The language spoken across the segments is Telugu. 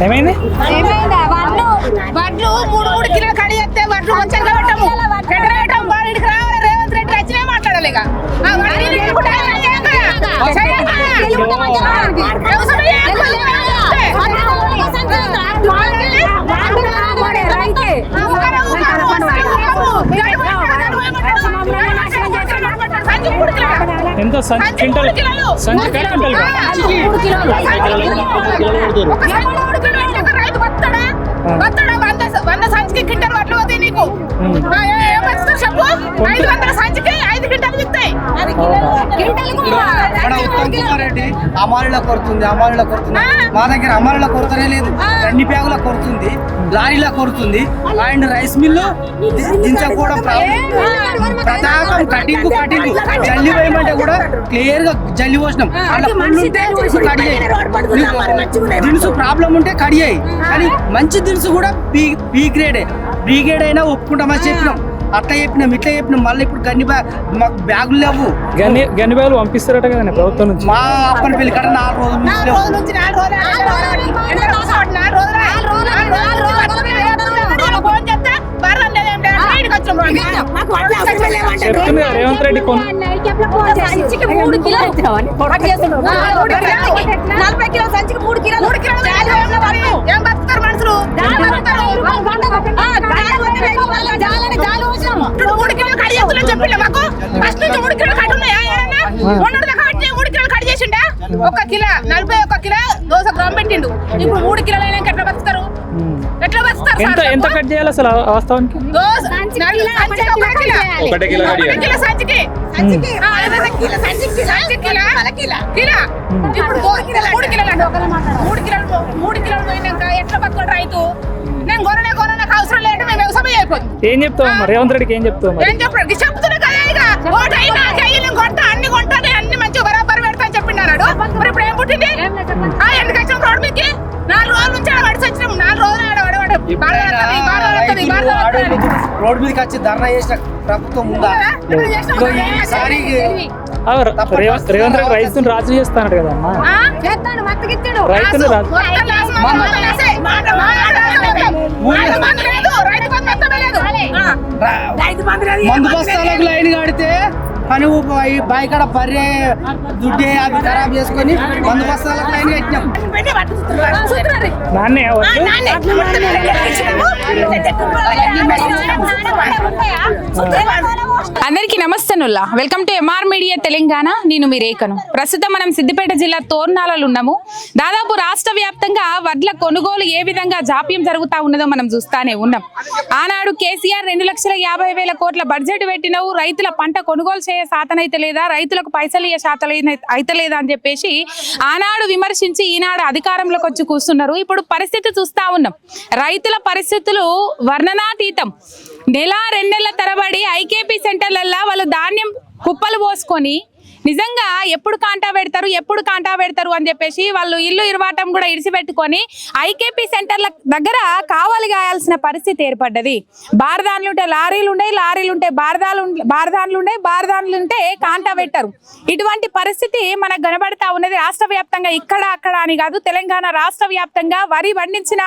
ఏమైంది? వడ్లు 3 కిలోలు కడిగితే వడ్లు కొంచెం పెట్టము రేవంత్ రెడ్డి వచ్చినా మాట్లాడాలి ఇక ఎంత క్వింటల్ సంచి క్వింటల్ రైతు బత్తడా 100 సంచికి క్వింటల్ వడ్లు పోతాయి నీకు చెప్పు 500 సంచికి 5 క్వింటల్ ఇస్తాయి ఉత్తమ్ కుమార్ రెడ్డి అమాలీలో కొడుతుంది మా దగ్గర అమాలీలో కొరతనే లేదు అన్ని బ్యాగుల కొడుతుంది లారీలో కొడుతుంది అండ్ రైస్ మిల్లు దించకపోవడం ప్రతాపం కటింగ్ జల్లి వేయమంటే కూడా క్లియర్ గా జల్లి పోసినాం అట్లా దినుసు ప్రాబ్లం ఉంటే కడియాయి కానీ మంచి దినుసు కూడా బి గ్రేడ్ అయినా ఒప్పుకుంటామని చెప్పినాం అట్లా చెప్పినాం ఇట్లా చెప్పినాం మళ్ళీ ఇప్పుడు మాకు బ్యాగులు లేవు గన్ని బ్యాగులు పంపిస్తారట కదా ప్రభుత్వం నుంచి మా అప్పని పెళ్లి కడ 4 రోజుల నుంచి చెప్తుంది రేవంత్ రెడ్డి సంచికి 3 కిలోలు ఏం బతుకుతారు మనుషులు 3 కిలోలు కడి చేస్తున్నా చెప్పిన మాకు ఫస్ట్ నుంచి 3 కిలోలు కడి ఉన్నాయా 3 కిలోలు కడి చేసిండా 1 కిలో 41 కిలో దోశ గ్రామ్ పెట్టిండు ఇప్పుడు 3 కిలోలు అయినా ఎట్లా బతుకుతారు ఎంత కట్ చేయాలి అసలు వాస్తవానికి ఎట్లా బతుకోండి రైతు నేను కొనకు అవసరం లేదు మేము వ్యవసాయం అయిపోతుంది ఏం చెప్తావు రేవంత్ రెడ్డికి ఏం చెప్తావు ఏం చెప్పండి చెప్తున్నా కదా ఇక కొంటా అన్ని కొంటా అన్ని మంచిగా బరాబర్ పెడతా అని చెప్పిండు మరి ఇప్పుడు ఏం పుట్టింది ఎందుకు వచ్చిన రోడ్ మీదకి 4 రోజుల నుంచి ఆడబడి వచ్చినాం 4 రోజులు రోడ్ మీదకి వచ్చి ధర్నా చేసిన ప్రభుత్వం ఉందా ఈసారి రేవంత్ రెడ్డి రైతును రాజు చేస్తాడు కదా అమ్మా రైతులు మందు బస్తాలకు లైన్ కడితే పని బాయికాడ పర్రే దుడ్డే అవి ఖరాబ్ చేసుకొని మందు బస్తాలకు లైన్ కట్టినాం అందరికీ నమస్తేనుల్లా welcome to MR media Telangana. నేను మీ రేఖను. ప్రస్తుతం మనం సిద్దిపేట జిల్లా తోర్నాలలో ఉన్నాము. దాదాపు రాష్ట్ర వ్యాప్తంగా వడ్ల కొనుగోలు ఏ విధంగా జాప్యం జరుగుతా ఉన్నదో మనం చూస్తానే ఉన్నాం. ఆనాడు కేసీఆర్ 2,50,000 కోట్ల బడ్జెట్ పెట్టినవు, రైతుల పంట కొనుగోలు చేయ శాతనైతే లేదా, రైతులకు పైసలు ఇయ్యే శాతం అయితే లేదా అని చెప్పేసి ఆనాడు విమర్శించి ఈనాడు అధికారంలోకి వచ్చి కూర్చున్నారు. ఇప్పుడు పరిస్థితి చూస్తా ఉన్నాం. రైతుల పరిస్థితులు వర్ణనాతీతం. 1-2 నెలల తరబడి ఐకేపీ సెంటర్లల్లో వాళ్ళు ధాన్యం కుప్పలు పోసుకొని నిజంగా ఎప్పుడు కాంటా పెడతారు అని చెప్పేసి వాళ్ళు ఇల్లు ఇరవాటం కూడా ఇడిచిపెట్టుకొని ఐకేపీ సెంటర్ల దగ్గర కావాలి గాయాల్సిన పరిస్థితి ఏర్పడ్డది. బారదాన్లు ఉంటే లారీలు ఉంటే బారదాన్లు ఉంటే కాంటా పెట్టరు. ఇటువంటి పరిస్థితి మనకు కనబడతా ఉన్నది రాష్ట్ర వ్యాప్తంగా. ఇక్కడ అక్కడ అని కాదు, తెలంగాణ రాష్ట్ర వ్యాప్తంగా వరి పండించిన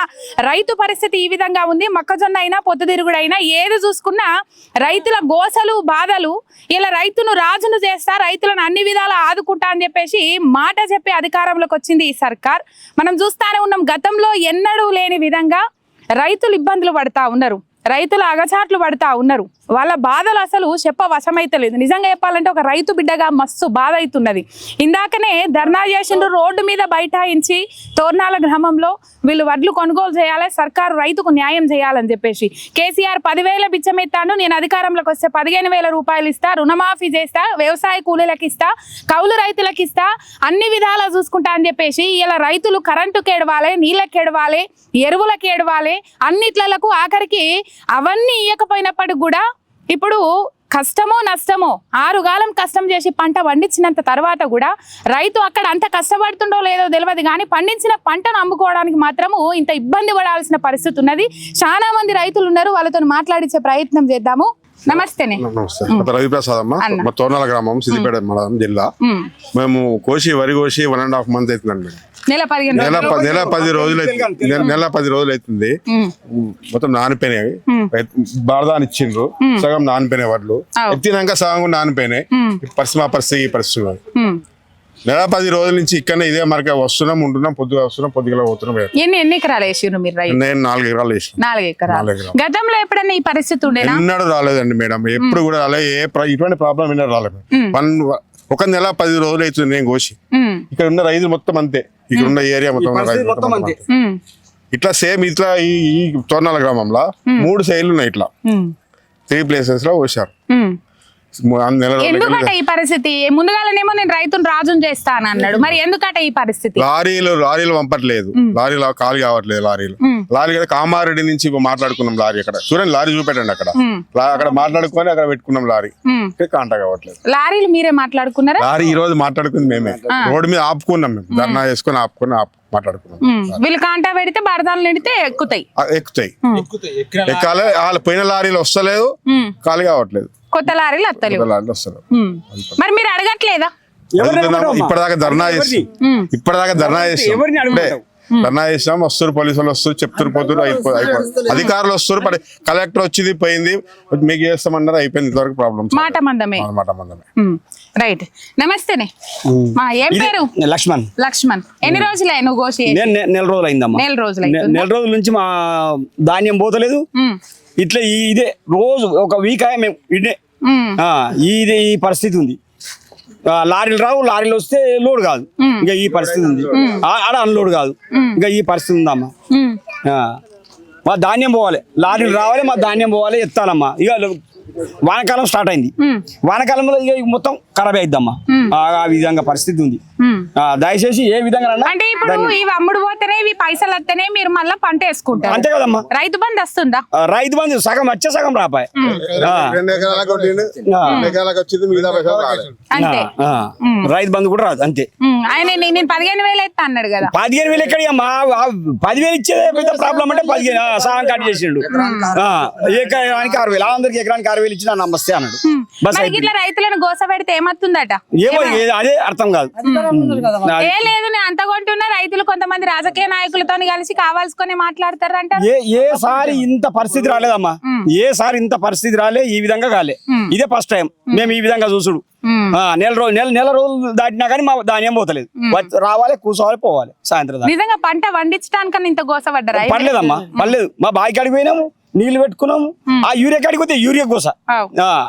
రైతు పరిస్థితి ఈ విధంగా ఉంది. మొక్కజొన్న అయినా పొద్దుతిరుగుడైనా ఏది చూసుకున్నా రైతుల గోసలు బాధలు. ఇలా రైతును రాజును చేస్తా, రైతులను అన్ని విధాలు ఆదుకుంటా అని చెప్పేసి మాట చెప్పి అధికారంలోకి వచ్చింది ఈ సర్కార్. మనం చూస్తానే ఉన్నాం. గతంలో ఎన్నడూ లేని విధంగా రైతులు ఇబ్బందులు పడతా ఉన్నారు, రైతులు అగచాట్లు పడతా ఉన్నారు. వాళ్ళ బాధలు అసలు వశమైతలేదు. నిజంగా చెప్పాలంటే ఒక రైతు బిడ్డగా మస్తు బాధ అవుతున్నది. ఇందాకనే ధర్నా చేసిండ్రు, రోడ్డు మీద బైఠాయించి తోర్నాల గ్రామంలో వీళ్ళు వడ్లు కొనుగోలు చేయాలి, సర్కారు రైతుకు న్యాయం చేయాలని చెప్పేసి. కేసీఆర్ 10,000 బిచ్చమెత్తాను, నేను అధికారంలోకి వస్తే 15,000 రూపాయలు ఇస్తా, రుణమాఫీ చేస్తా, వ్యవసాయ కూలీలకు ఇస్తా, కౌలు రైతులకు ఇస్తా, అన్ని విధాలా చూసుకుంటా అని చెప్పేసి ఇలా రైతులు కరెంటుకి ఏడవాలి, నీళ్ళకి ఏడవాలి, ఎరువులకు ఏడవాలి, అన్నిట్లకు ఆఖరికి అవన్నీ ఇయ్యకపోయినప్పటికి కూడా ఇప్పుడు కష్టమో నష్టమో 6 కాలం కష్టం చేసి పంట పండించినంత తర్వాత కూడా రైతు అక్కడ అంత కష్టపడుతుండో లేదో తెలియదు కానీ పండించిన పంటను అమ్ముకోవడానికి మాత్రము ఇంత ఇబ్బంది పడాల్సిన పరిస్థితి ఉన్నది. చాలా మంది రైతులు ఉన్నారు, వాళ్ళతో మాట్లాడించే ప్రయత్నం చేద్దాము. నమస్తేనే. రవిప్రసాద్ అమ్మ, మా తోర్నాల గ్రామం, సిద్దిపేట జిల్లా. మేము వరి కోసి 1.5 month అవుతుందండి. నెల 15 నెల 10 రోజులు నెల 10 రోజులు అవుతుంది. మొత్తం నానిపోయినాయి. బారదాని ఇచ్చిండ్రు, సగం నానిపోయినాయి వడ్లు. ఎత్తినాక సగం కూడా నానిపోయినాయి. పరిస్థితి ఈ పరిస్థితి నెల 10 రోజుల నుంచి ఇక్కడనే ఇదే మరక వస్తున్నాం, ఉంటున్నాం, పొద్దుగా వస్తున్నాం, పొద్దుగా పోతున్నాం. ఎన్ని ఎకరాలు వేసారు మీరు? నేను 4 ఎకరాలు వేసిన. 4 ఎకరాలు. గతంలో ఎప్పుడన్నా ఈ పరిస్థితి ఉండేనా? ఎన్నడూ రాలేదండి మేడం, ఎప్పుడు కూడా రాలేదు. ఇటువంటి ప్రాబ్లం ఎన్నడూ రాలేదు. ఒక నెల 10 రోజులు అవుతుంది నేను కోసి. ఇక్కడ ఉన్న రైతులు మొత్తం అంతే, ఇక్కడ ఉన్న ఏరియా మొత్తం అంతే. ఇట్లా సేమ్ ఇట్లా ఈ తోర్నాల గ్రామంలో 3 సైడ్లు ఉన్నాయి. ఇట్లా 3 ప్లేసెస్ లో కోసారు. ఎందుకట ఈ పరిస్థితి? ముందుగానేమో నేను రైతును రాజును చేస్తాను అన్నాడు, మరి ఎందుకట ఈ పరిస్థితి? లారీలు పంపట్లేదు, లారీలు ఖాళీ కావట్లేదు. లారీ కదా కామారెడ్డి నుంచి మాట్లాడుకున్నాం. లారీ అక్కడ చూడండి, లారీ చూపెట్టండి. అక్కడ మాట్లాడుకొని అక్కడ పెట్టుకున్నాం. లారీ కాంటా కావట్లేదు. లారీలు మీరే మాట్లాడుకున్నారా? లారీ ఈ రోజు మాట్లాడుకుంది మేమే, రోడ్డు మీద ఆపుకున్నాం. మేము ధర్నా చేసుకుని మాట్లాడుకున్నాం. వీళ్ళు కాంటా పెడితే బరదాలు నిండితే ఎక్కుతాయి. ఎక్కాలి. వాళ్ళు పోయిన లారీలు వస్తలేదు, ఖాళీ కావట్లేదు. కొత్త లారీలు వస్తలేవు. మరి మీరు అడగట్లేదా? ఇప్పటిదాకా ధర్నా చేసాం. వస్తారు పోలీసులు, వస్తారు, చెప్తారు, పోతున్నారు, అయిపోతుంది. అధికారులు వస్తారు, కలెక్టర్ వచ్చింది పోయింది, మీకు చేస్తామన్నారు, అయిపోయింది. ఇంతవరకు ప్రాబ్లమ్ మాట మందమే. రైట్. నమస్తేనే. ఏం పేరు? లక్ష్మణ్. ఎన్ని రోజులై నువ్వు కోసి? నెల రోజులు అయిందమ్మా. నెల రోజుల నుంచి మా ధాన్యం పోతలేదు. ఇట్లా ఇదే రోజు ఒక వీక్ మేము ఇదే ఈ పరిస్థితి ఉంది. లారీలు రావు, లారీలు వస్తే లోడ్ కాదు, ఇంకా ఈ పరిస్థితి ఉంది. ఆడ అన్లోడ్ కాదు, ఇంకా ఈ పరిస్థితి ఉందమ్మా. మా ధాన్యం పోవాలి, లారీలు రావాలి, మా ధాన్యం పోవాలి, ఎత్తాలమ్మా. ఇక వానకాలం స్టార్ట్ అయింది. వానకాలంలో ఇక మొత్తం ఖరాబ్ అయిద్దమ్మా. ఆ విధంగా పరిస్థితి ఉంది. దయచేసి ఏ విధంగా అంటే ఇప్పుడు ఇవి అమ్ముడు పోతేనే ఇవి పైసలు వస్తేనే మీరు మళ్ళీ పంట వేసుకుంటారు, అంతే కదమ్మా. రైతు బంధు వస్తుందా? రైతు బంధు సగం వచ్చే సగం రాపాయి. అంతే. రైతు బంధు కూడా రాదు, అంతే. ఆయన నేను 15,000 ఇస్తా అన్నాడు కదా. 15,000 ఎక్కడ? 10,000 ఇచ్చేదే పెద్ద ప్రాబ్లం. అంటే 15 సగం కట్ చేసిండు. ఎకరానికి 6,000, అందరికి ఎకరానికి 6,000 ఇచ్చిన నమస్తే అన్నాడు. ఇట్లా రైతులను గోస పెడితే ఏమవుతుందట? ఏమో అదే అర్థం కాదు. ఏ లేదు, నేను అంత కొంటున్నా. రైతులు కొంతమంది రాజకీయ నాయకులతో కలిసి కావాల్సుకొని మాట్లాడతారంట. ఏసారి ఇంత పరిస్థితి రాలేదమ్మా. ఏసారి ఇంత పరిస్థితి రాలే, ఈ విధంగా కాలే. ఇదే ఫస్ట్ టైం మేము ఈ విధంగా చూసుడు. నెల రోజులు దాటినా కానీ మా ధాన్యం పోతలేదు. రావాలి, కూర్చోవాలి, పోవాలి. సాయంత్రం నిజంగా పంట వండించడానికన్నా ఇంత గోస పడ్డారా? పర్లేదమ్మా, పర్లేదు. మా బావికి అడిగిపోయినాము, నీళ్లు పెట్టుకున్నాము. ఆ యూరియా కాడికి పోతే యూరియా గోస,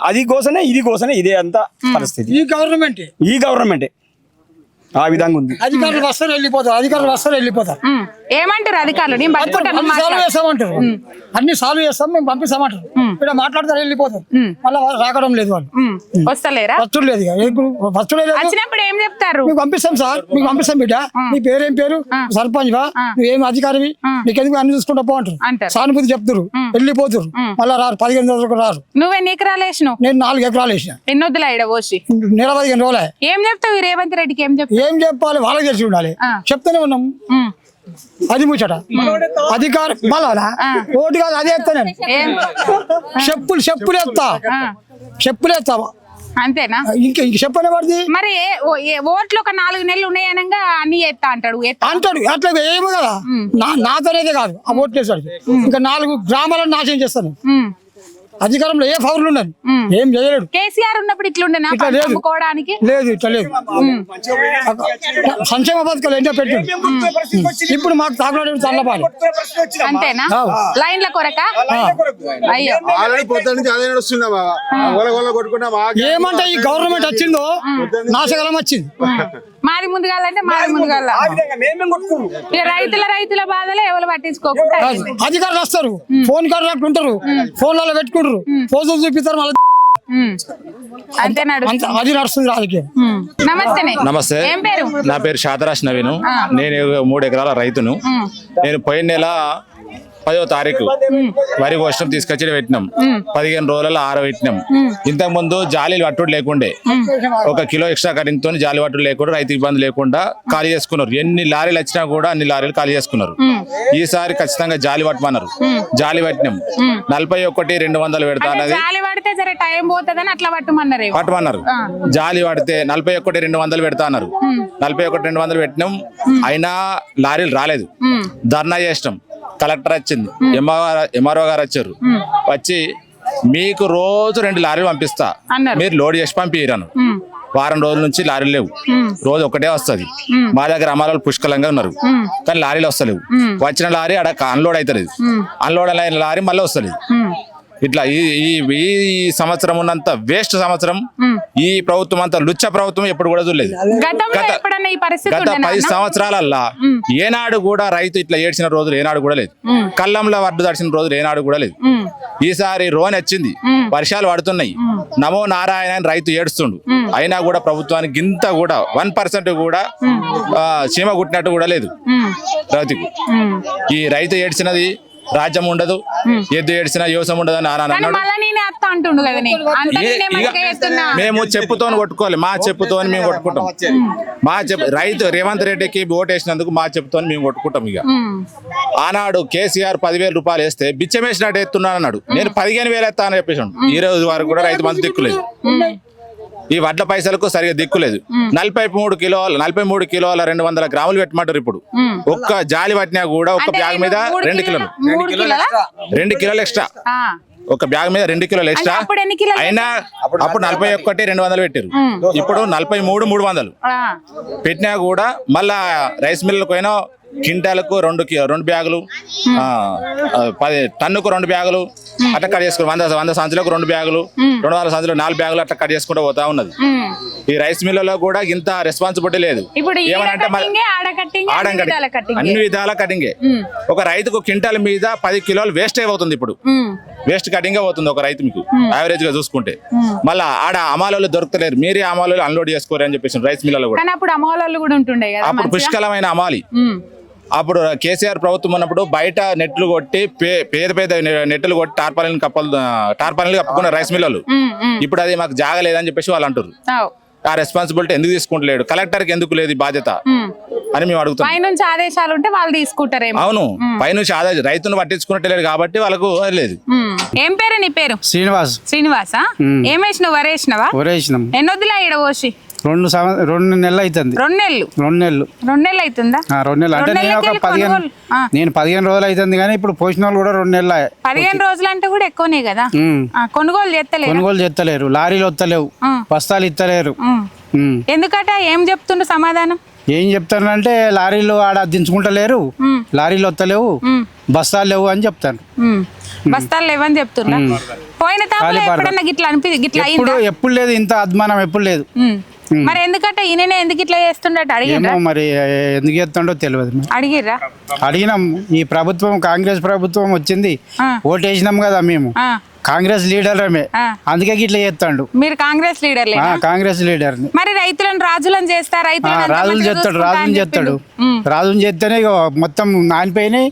అది గోసనే, ఇది గోసనే. ఇదే అంతా పరిస్థితి. ఈ గవర్నమెంటే ఆ విధంగా ఉంది. అధికారులు వస్తారు వెళ్ళిపోతారు. ఏమంటారు అధికారులు? అన్ని సాల్వ్ చేస్తాం, మేము పంపిస్తామంటారు. ఇక్కడ మాట్లాడతారు, వెళ్ళిపోతారు. మళ్ళీ రాకడం లేదు, వాళ్ళు వస్తలేరా? ఫస్ట్ లేదు. వచ్చినప్పుడు ఏం చెప్తారు? మీకు పంపిస్తాం సార్, మీకు పంపిస్తాం బిడ్డ. నీ పేరేం పేరు? సర్పంచ్ వా, నువ్వేం అధికారివి, నీకెందుకు అన్ని చూసుకుంటా పో అంటారు. సానుభూతి చెప్తారు, వెళ్ళిపోతారు. మళ్ళీ రారు, 15 రోజులకు రారు. నువ్వెన్ని ఎకరాలు వేసినావు? నేను 4 ఎకరాలు వేసిన. ఎన్నొద్దులా ఇడ పోసి? నెల 15 రోజులే. ఏం చెప్తావు రేవంత్ రెడ్డికి? ఏం చెప్పాలి, వాళ్ళకి తెలిసి ఉండాలి. చెప్తూనే ఉన్నాం. అది ముచ్చట. అధికారం మళ్ళా ఓటు కాదు, అదే ఎత్తాను. చెప్పులు ఎత్తా అంతేనా? ఇంక చెప్పనే పడుతుంది. మరి ఓట్లు ఒక 4 నెలలు ఉన్నాయనగా అన్ని ఎత్తా అంటాడు. అట్లా ఏమో కదా, నాతోనేదే కాదు ఆ ఓట్లు వేసాడు. ఇంకా 4 గ్రామాలను నాశనం చేస్తాను. అధికారంలో ఏ పౌరులు ఉన్నారు, ఏం చేయలేడు. కేసీఆర్ ఉన్నప్పుడు ఇట్లుండేనా? లేదు, ఇట్లా లేదు. సంక్షేమ పథకాలు ఏంటో పెట్టు. ఇప్పుడు మాకు తాగులాడు చల్లపాలి. అంతేనా? లైన్ల కొరక? అయ్యో, ఏమంటే ఈ గవర్నమెంట్ వచ్చిందో నాశకాలం వచ్చింది. మాది ముందుగాలంటే మాది ముందుగాల. రైతుల బాధలు ఎవరు పట్టించుకోకుండా అధికారులు వస్తారు, ఫోన్ కార్డు అట్లుంటారు, ఫోన్లలో పెట్టుకుంటారు, ఫోజులు చూపిస్తారు. మళ్ళీ అది నడుస్తుంది రాజకీయం. నమస్తే. నా పేరు షాదరాజ్ నవీన్. నేను 3 ఎకరాల రైతును. నేను పోయిన నెల 10వ తారీఖు వరి వర్షం తీసుకొచ్చి పెట్టినాం. 15 రోజులలో ఆరబెట్టినాం. ఇంతకు ముందు జాలీలు పట్టుడు లేకుండే, 1 కిలో ఎక్స్ట్రా కటింగ్ తో జాలి పట్టుడు లేకుండా రైతు ఇబ్బంది లేకుండా ఖాళీ చేసుకున్నారు. ఎన్ని లారీలు వచ్చినా కూడా అన్ని లారీలు ఖాళీ చేసుకున్నారు. ఈసారి ఖచ్చితంగా జాలి పట్టమన్నారు. జాలి పట్టినాం. 41,200 పెడతా అన్నది జాలి పడితే జర టైం పోతుందని అట్లా పట్టమన్నారు. జాలి పడితే 41,200 పెడతా అన్నారు. 41,200 పెట్టినాం. అయినా లారీలు రాలేదు. ధర్నా చేసినాం. కలెక్టర్ వచ్చింది, ఎంఆర్ఓ గారు వచ్చారు. వచ్చి మీకు రోజు 2 లారీలు పంపిస్తా, మీరు లోడ్ చేసి పంపిరాను. వారం రోజుల నుంచి లారీలు లేవు. రోజు ఒకటే వస్తుంది. మా దగ్గర అమ్మాయిలు పుష్కలంగా ఉన్నారు, కానీ లారీలు వస్తలేవు. వచ్చిన లారీ అక్కడ అన్లోడ్ అవుతలేదు. అన్లోడ్ అయిన లారీ మళ్ళీ వస్తలేదు. ఇట్లా ఈ సంవత్సరం ఉన్నంత వేస్ట్ సంవత్సరం ఈ ప్రభుత్వం అంతా లుచ్చ ప్రభుత్వం ఎప్పుడు కూడా చూడలేదు. గత 10 సంవత్సరాలల్లా ఏనాడు కూడా రైతు ఇట్లా ఏడ్చిన రోజులు ఏనాడు కూడా లేదు. కళ్ళంలో వడ్డు దడిచిన రోజులు ఏనాడు కూడా లేదు. ఈసారి రోన్ వచ్చింది, వర్షాలు పడుతున్నాయి, నమో నారాయణ అని రైతు ఏడుస్తుండు. అయినా కూడా ప్రభుత్వానికి ఇంత కూడా 1% కూడా చీమ కుట్టినట్టు కూడా లేదు రైతుకు. ఈ రైతు ఏడ్చినది రాజ్యం ఉండదు, ఎద్దు ఏడ్చినా యోసం ఉండదు అని అన్నాడు. మేము చెప్పుతో కొట్టుకోవాలి, మా చెప్పుతో మేము కొట్టుకుంటాం. రైతు రేవంత్ రెడ్డికి ఓటు వేసినందుకు మా చెప్పుతో మేము కొట్టుకుంటాం. ఇక ఆనాడు కేసీఆర్ 10,000 రూపాయలు వేస్తే బిచ్చం వేసినట్టు ఎత్తున్నాను అన్నాడు. నేను 15,000 ఎత్తానని చెప్పేసాను. ఈ రోజు వరకు కూడా రైతు మంది దిక్కులేదు. ఈ వడ్ల పైసలకు సరిగా దిక్కులేదు. 43 కిలోల 200 గ్రాములు పెట్టమంటారు. ఇప్పుడు ఒక్క జాలి పట్టినా కూడా ఒక బ్యాగ్ మీద 2 కిలోలు ఎక్స్ట్రా. ఒక బ్యాగ్ మీద 2 కిలోలు ఎక్స్ట్రా. అయినా అప్పుడు 41,200 పెట్టారు. ఇప్పుడు 43,300 పెట్టినా కూడా మళ్ళా రైస్ మిల్లులకు పోయినా క్వింటాలకు 2 బ్యాగులు, 10 టన్నుకు 2 బ్యాగులు అట్లా కట్ చేసుకుని 100 సంచులకు 2 బ్యాగులు, 200 సంచులు 4 బ్యాగులు అట్లా కట్ చేసుకుంటూ పోతా ఉన్నది. ఈ రైస్ మిల్లులో కూడా ఇంత రెస్పాన్సిబిలిటీ లేదు. ఏమనంటే అన్ని విధాల కటింగే. ఒక రైతుకు క్వింటాల్ మీద 10 కిలోలు వేస్ట్ అయిపోతుంది. ఇప్పుడు వేస్ట్ కటింగ్ అవుతుంది ఒక రైతు మీకు యావరేజ్ గా చూసుకుంటే. మళ్ళా ఆడ అమాలలో దొరుకుతలేరు, మీరే అమాలలో అన్లోడ్ చేసుకోరు అని చెప్పేసి రైస్ మిల్లులో కూడా. అప్పుడు పుష్కలమైన అమాలి. అప్పుడు కేసీఆర్ ప్రభుత్వం ఉన్నప్పుడు బయట నెట్లు కొట్టి పేద నెట్లు కొట్టి టార్పాలిన్ కప్పుకున్న రైస్ మిల్లులు. ఇప్పుడు అది మాకు జాగలేదని చెప్పేసి వాళ్ళు అంటారు. ఆ రెస్పాన్సిబిలిటీ ఎందుకు తీసుకుంటలేడు? కలెక్టర్ కి ఎందుకు లేదు బాధ్యత అని మేము అడుగుతాం. పైనుంచి ఆదేశాలు ఉంటే వాళ్ళు తీసుకుంటారు. అవును, పైనుంచి ఆదేశం రైతును పట్టించుకున్నట్లేదు కాబట్టి వాళ్ళకు లేదు. ఏం పేరు నీ పేరు? శ్రీనివాసా? ఏం వేసినావు? వరేసినవా? ఎన్నొద్దులా ఈడ పోసి 2 నెలలు అవుతుంది. 2 నెలలు అవుతుందా? 2 నెలలు అంటే నేను 15 రోజులు అవుతుంది, కానీ ఇప్పుడు పోసిన వాళ్ళు కూడా 2 నెలలు. 15 రోజులు అంటే కూడా ఎక్కువనే కదా. కొనుగోలు చేస్తలేరు, లారీలు వస్తలేవు, బస్తాలు ఇస్తలేరు. ఎందుకట? ఏం చెప్తుండ్రు సమాధానం? ఏం చెప్తారంటే లారీలు ఆడ దించుకుంటలేరు, లారీలు వస్తలేవు, బస్తాలు లేవు అని చెప్తారు. బస్తాలు లేవని చెప్తున్నా. పోయిన తాపలో ఎప్పుడన్నా గిట్లా ఎప్పుడు లేదు, ఇంత అద్మానం ఎప్పుడు లేదు. మరి ఎందుకంటే ఈయన ఎందుకు ఇట్లా చేస్తుండట ఏమో, మరి ఎందుకు చేస్తుండో తెలియదు. అడిగినాం. ఈ ప్రభుత్వం కాంగ్రెస్ ప్రభుత్వం వచ్చింది, ఓటు వేసినాం కదా మేము, కాంగ్రెస్ లీడర్మే, అందుకే ఇట్లా చేస్తాడు. మీరు కాంగ్రెస్ లీడర్? కాంగ్రెస్ లీడర్. మరి రైతులను రాజులను చేస్తారు. రాజులు చేస్తేనే మొత్తం నానిపోయినాయి,